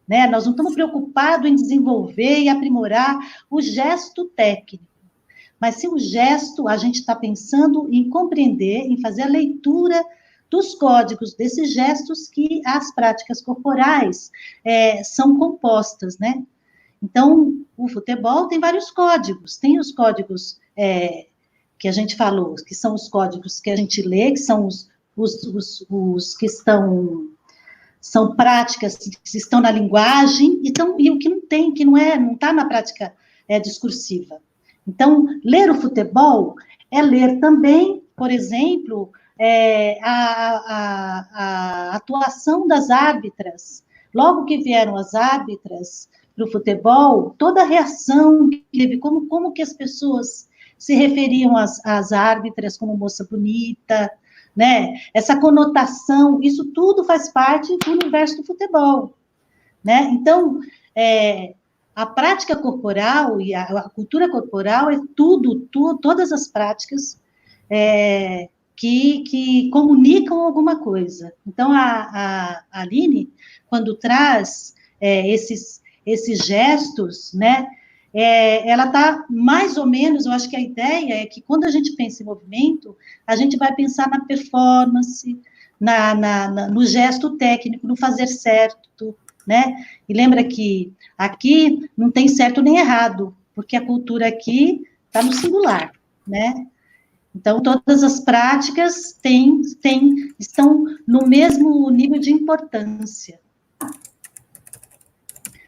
Né? Nós não estamos preocupados em desenvolver e aprimorar o gesto técnico. Mas se o gesto, a gente está pensando em compreender, em fazer a leitura dos códigos desses gestos que as práticas corporais são compostas, né? Então, o futebol tem vários códigos. Tem os códigos que a gente falou, que são os códigos que a gente lê, que são os que são práticas que estão na linguagem, e o que não tem, que não está na prática discursiva. Então, ler o futebol é ler também, por exemplo, a atuação das árbitras. Logo que vieram as árbitras para o futebol, toda a reação que teve, como que as pessoas se referiam às árbitras como moça bonita, né? Essa conotação, isso tudo faz parte do universo do futebol, né? Então, a prática corporal e a cultura corporal é todas as práticas que comunicam alguma coisa. Então, a Aline, quando traz esses gestos, né? Ela está mais ou menos, eu acho que a ideia é que quando a gente pensa em movimento, a gente vai pensar na performance, no gesto técnico, no fazer certo, né? E lembra que aqui não tem certo nem errado, porque a cultura aqui está no singular, né? Então, todas as práticas estão no mesmo nível de importância. Não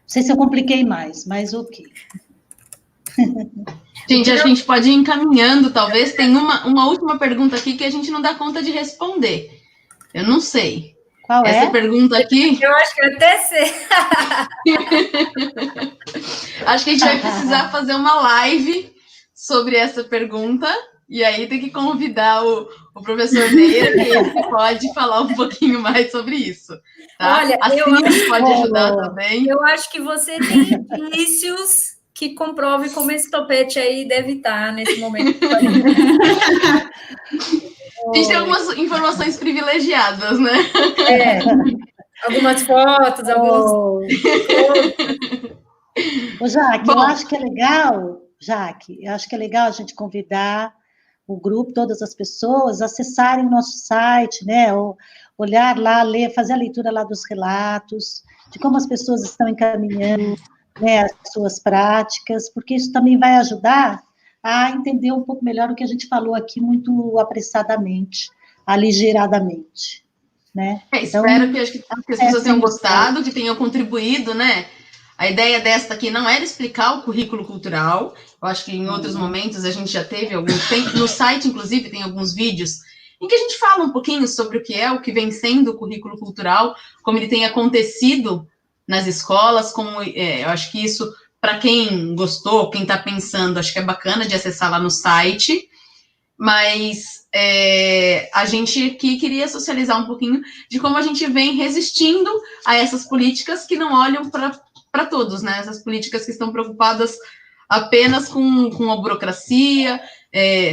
sei se eu compliquei mais, mas ok. Gente, acho que a gente pode ir encaminhando, talvez. Tem uma última pergunta aqui que a gente não dá conta de responder. Eu não sei. Qual é? Essa pergunta aqui... Eu acho que até sei. Acho que a gente vai precisar fazer uma live sobre essa pergunta, e aí tem que convidar o professor Neira, que ele pode falar um pouquinho mais sobre isso. Tá? Olha, a Cris pode ajudar também. Eu acho que você tem indícios que comprove como esse topete aí deve estar nesse momento. A gente tem algumas informações privilegiadas, né? Algumas fotos, alguns... Ô, Jaque, eu acho que é legal, Jaque, eu acho que é legal a gente convidar o grupo, todas as pessoas, acessarem o nosso site, né? Ou olhar lá, ler, fazer a leitura lá dos relatos, de como as pessoas estão encaminhando, né, as suas práticas, porque isso também vai ajudar a entender um pouco melhor o que a gente falou aqui muito apressadamente, aligeiradamente, né? Espero que as pessoas tenham gostado, que tenham contribuído, né? A ideia desta aqui não era explicar o currículo cultural, eu acho que em outros momentos a gente já teve alguns, no site, inclusive, tem alguns vídeos em que a gente fala um pouquinho sobre o que vem sendo o currículo cultural, como ele tem acontecido nas escolas, como eu acho que isso, para quem gostou, quem está pensando, acho que é bacana de acessar lá no site, mas a gente aqui queria socializar um pouquinho de como a gente vem resistindo a essas políticas que não olham para todos, né? Essas políticas que estão preocupadas apenas com a burocracia,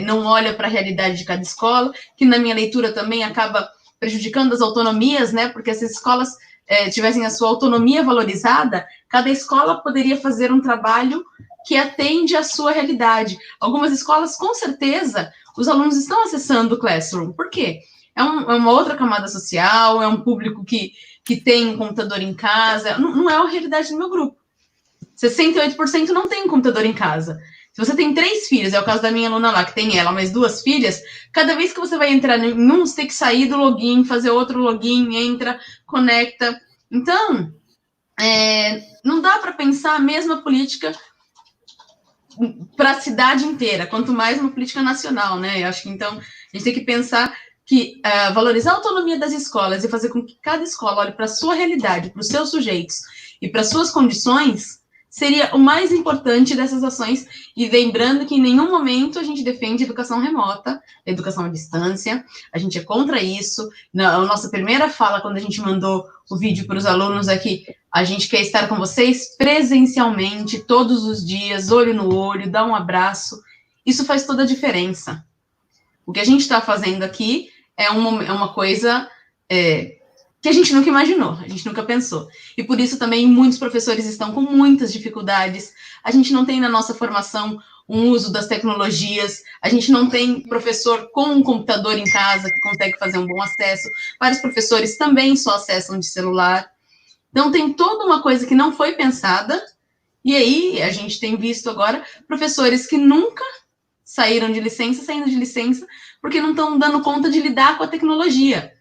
não olha para a realidade de cada escola, que na minha leitura também acaba prejudicando as autonomias, né? Porque essas escolas tivessem a sua autonomia valorizada, cada escola poderia fazer um trabalho que atende à sua realidade. Algumas escolas, com certeza, os alunos estão acessando o Classroom. Por quê? É uma outra camada social, é um público que tem um computador em casa, não é a realidade do meu grupo. 68% não tem um computador em casa. Se você tem 3 filhos, é o caso da minha aluna lá, que tem ela, mais 2 filhas, cada vez que você vai entrar em um, você tem que sair do login, fazer outro login, entra, conecta. Então, não dá para pensar a mesma política para a cidade inteira, quanto mais uma política nacional, né? Eu acho que, então, a gente tem que pensar que valorizar a autonomia das escolas e fazer com que cada escola olhe para a sua realidade, para os seus sujeitos e para as suas condições, seria o mais importante dessas ações, e lembrando que em nenhum momento a gente defende educação remota, educação à distância, a gente é contra isso. A nossa primeira fala, quando a gente mandou o vídeo para os alunos, é que a gente quer estar com vocês presencialmente, todos os dias, olho no olho, dar um abraço, isso faz toda a diferença. O que a gente está fazendo aqui é uma coisa que a gente nunca imaginou, a gente nunca pensou. E por isso também muitos professores estão com muitas dificuldades. A gente não tem na nossa formação um uso das tecnologias, a gente não tem professor com um computador em casa que consegue fazer um bom acesso. Vários professores também só acessam de celular. Então tem toda uma coisa que não foi pensada, e aí a gente tem visto agora professores que nunca saindo de licença, porque não estão dando conta de lidar com a tecnologia.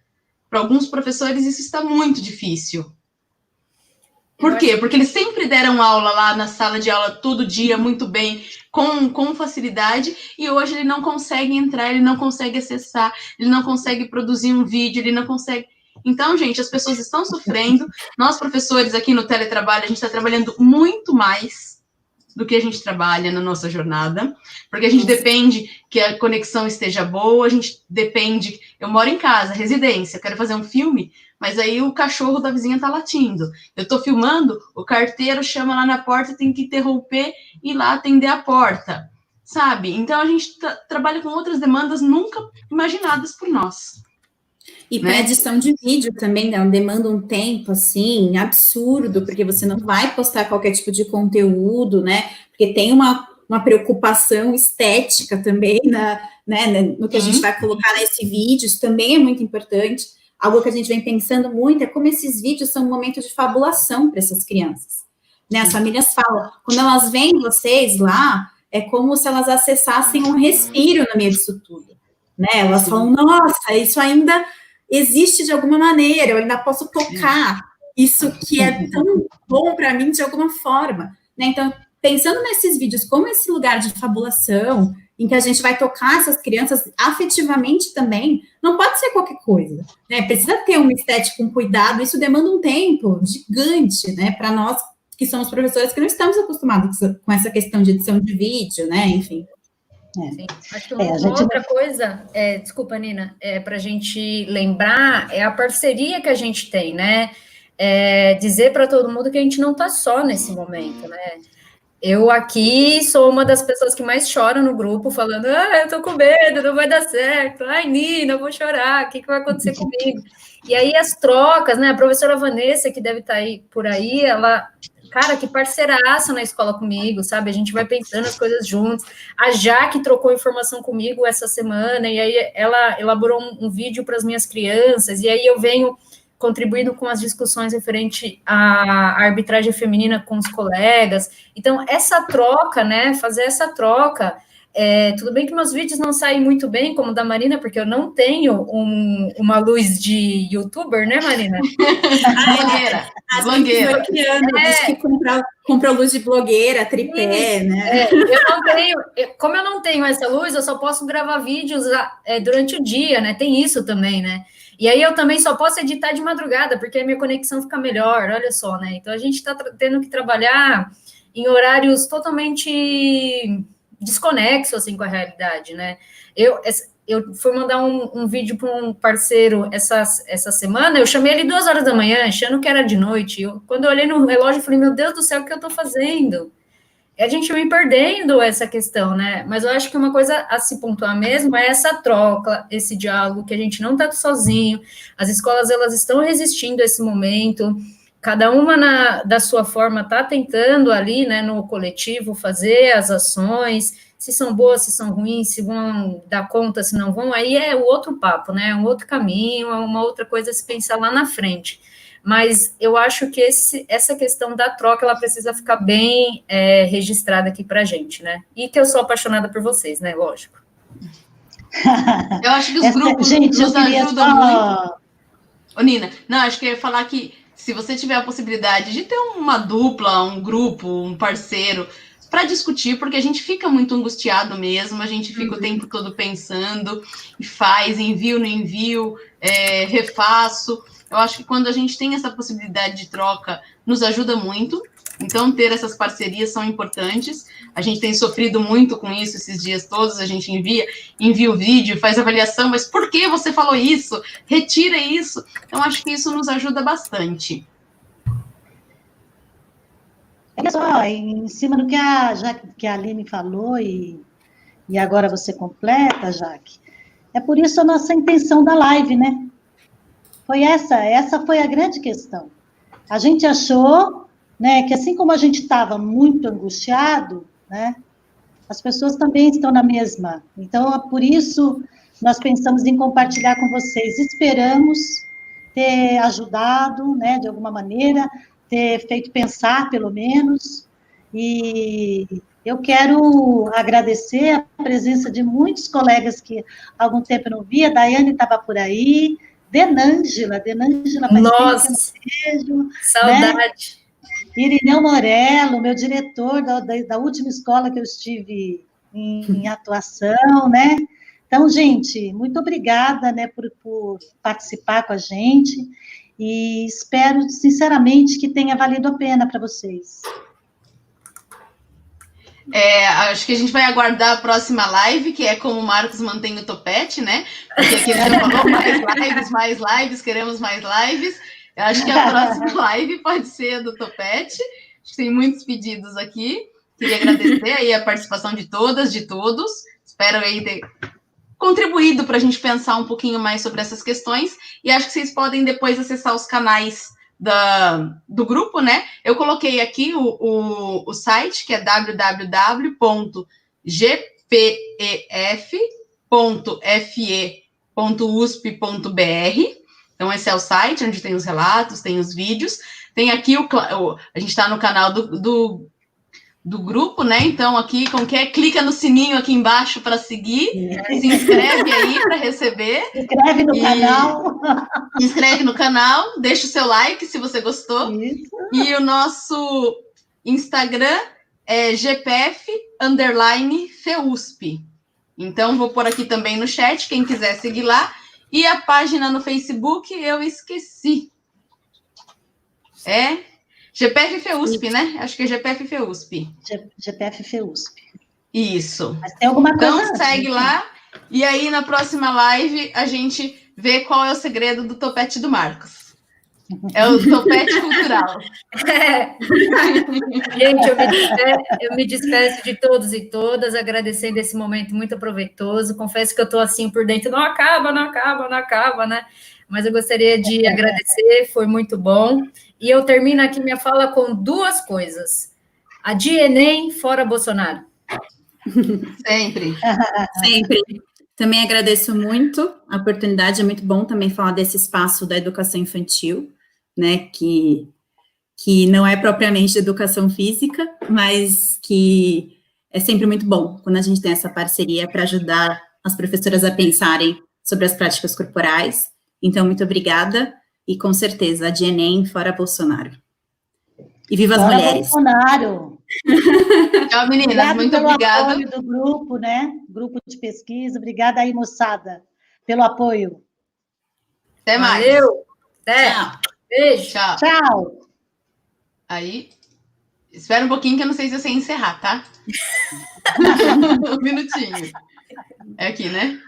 Para alguns professores, isso está muito difícil. Por quê? Porque eles sempre deram aula lá na sala de aula todo dia, muito bem, com facilidade, e hoje ele não consegue entrar, ele não consegue acessar, ele não consegue produzir um vídeo, ele não consegue... Então, gente, as pessoas estão sofrendo. Nós, professores, aqui no teletrabalho, a gente está trabalhando muito mais do que a gente trabalha na nossa jornada, porque a gente depende que a conexão esteja boa, a gente depende... Eu moro em casa, residência, quero fazer um filme, mas aí o cachorro da vizinha tá latindo. Eu tô filmando, o carteiro chama lá na porta, tem que interromper e ir lá atender a porta, sabe? Então, a gente trabalha com outras demandas nunca imaginadas por nós. E para edição de vídeo também, né, demanda um tempo, assim, absurdo, porque você não vai postar qualquer tipo de conteúdo, né, porque tem uma preocupação estética também, no que a gente vai colocar nesse vídeo, isso também é muito importante. Algo que a gente vem pensando muito é como esses vídeos são um momento de fabulação para essas crianças. Né, as famílias falam, quando elas veem vocês lá, é como se elas acessassem um respiro no meio disso tudo. Né, elas falam, nossa, isso ainda... existe de alguma maneira, eu ainda posso tocar isso que é tão bom para mim de alguma forma, né? Então, pensando nesses vídeos como esse lugar de fabulação, em que a gente vai tocar essas crianças afetivamente também, não pode ser qualquer coisa, né? Precisa ter uma estética com cuidado, isso demanda um tempo gigante, né? Para nós que somos professores que não estamos acostumados com essa questão de edição de vídeo, né? Enfim. Sim. Acho que outra coisa, desculpa, Nina, para a gente lembrar, é a parceria que a gente tem, né? Dizer para todo mundo que a gente não está só nesse momento, né? Eu aqui sou uma das pessoas que mais chora no grupo, falando, eu tô com medo, não vai dar certo, ai, Nina, eu vou chorar, o que vai acontecer comigo? E aí as trocas, né? A professora Vanessa, que deve estar aí por aí, ela... Cara, que parceiraça na escola comigo, sabe? A gente vai pensando as coisas juntos. A Jaque trocou informação comigo essa semana, e aí ela elaborou um vídeo para as minhas crianças, e aí eu venho contribuindo com as discussões referente à arbitragem feminina com os colegas. Então, essa troca, né? Fazer essa troca... tudo bem que meus vídeos não saem muito bem, como o da Marina, porque eu não tenho uma luz de youtuber, né, Marina? Blogueira. Diz que comprou luz de blogueira, tripé, né? Eu não tenho, como eu não tenho essa luz, eu só posso gravar vídeos durante o dia, né? Tem isso também, né? E aí eu também só posso editar de madrugada, porque a minha conexão fica melhor, olha só, né? Então a gente está tendo que trabalhar em horários totalmente desconexo, assim, com a realidade, né? Eu fui mandar um vídeo para um parceiro essa semana, eu chamei ele 2 horas da manhã, achando que era de noite. Quando eu olhei no relógio, eu falei, meu Deus do céu, o que eu estou fazendo? E a gente vem perdendo essa questão, né? Mas eu acho que uma coisa a se pontuar mesmo é essa troca, esse diálogo, que a gente não está sozinho, as escolas, elas estão resistindo a esse momento, cada uma da sua forma está tentando ali, né, no coletivo, fazer as ações, Se são boas, se são ruins, se vão dar conta, se não vão, aí é o outro papo, né? É um outro caminho, é uma outra coisa a se pensar lá na frente. Mas eu acho que essa questão da troca, ela precisa ficar bem registrada aqui pra gente, né? E que eu sou apaixonada por vocês, né? Lógico. Eu acho que os grupos nos ajudam muito. Ô, Nina, não, acho que eu ia falar que se você tiver a possibilidade de ter uma dupla, um grupo, um parceiro para discutir, porque a gente fica muito angustiado mesmo, a gente fica o tempo todo pensando, e faz, envio, não envio, refaço. Eu acho que quando a gente tem essa possibilidade de troca, nos ajuda muito. Então, ter essas parcerias são importantes. A gente tem sofrido muito com isso esses dias todos. A gente envia o vídeo, faz avaliação, mas por que você falou isso? Retira isso. Então, acho que isso nos ajuda bastante. Olha só, em cima do que a Aline falou, e agora você completa, Jaque, é por isso a nossa intenção da live, né? Foi essa foi a grande questão. A gente achou, né, que assim como a gente estava muito angustiado, né, as pessoas também estão na mesma. Então, por isso, nós pensamos em compartilhar com vocês. Esperamos ter ajudado, né, de alguma maneira, ter feito pensar, pelo menos. E eu quero agradecer a presença de muitos colegas que há algum tempo eu não via. A Daiane estava por aí, Denângela faz Nossa, tempo que eu não vejo. saudade. Né? Irineu Morello, meu diretor da última escola que eu estive em atuação, né? Então, gente, muito obrigada, né, por participar com a gente, e espero, sinceramente, que tenha valido a pena para vocês. Acho que a gente vai aguardar a próxima live, que é como o Marcos mantém o topete, né? Porque aqui ele já falou mais lives, queremos mais lives. Eu acho que a próxima live pode ser a do topete. Acho que tem muitos pedidos aqui. Queria agradecer aí a participação de todas, de todos. Espero aí ter contribuído para a gente pensar um pouquinho mais sobre essas questões. E acho que vocês podem depois acessar os canais do grupo, né? Eu coloquei aqui o site, que é www.gpef.fe.usp.br. Então, esse é o site onde tem os relatos, tem os vídeos. Tem aqui a gente está no canal do grupo, né? Então, aqui, clica no sininho aqui embaixo para seguir, se inscreve aí para receber. Inscreve no canal. Se inscreve no canal, deixa o seu like se você gostou. Isso. E o nosso Instagram é gpf_feusp. Então, vou pôr aqui também no chat, quem quiser seguir lá. E a página no Facebook, eu esqueci. GPF FEUSP, né? Acho que é GPF FEUSP. GPF FEUSP. Isso. Mas tem alguma coisa. Então, segue lá. E aí, na próxima live, a gente vê qual é o segredo do topete do Marcos. É o topete cultural. Gente, eu me despeço de todos e todas, agradecendo esse momento muito proveitoso. Confesso que eu estou assim por dentro, não acaba, né? Mas eu gostaria de agradecer, foi muito bom. E eu termino aqui minha fala com duas coisas. A de Enem, fora Bolsonaro. Sempre. Sempre. Também agradeço muito a oportunidade, é muito bom também falar desse espaço da educação infantil, né, que não é propriamente de educação física, mas que é sempre muito bom quando a gente tem essa parceria para ajudar as professoras a pensarem sobre as práticas corporais. Então, muito obrigada, e com certeza, a de Enem, fora Bolsonaro. E viva as mulheres! Bolsonaro! Tchau, meninas, muito obrigada. Pelo apoio do grupo, né? Grupo de pesquisa. Obrigada aí, moçada, pelo apoio. Até mais. Valeu! Até! Tchau. Beijo! Tchau. Tchau! Aí, espera um pouquinho que eu não sei se eu sei encerrar, tá? Um minutinho. É aqui, né?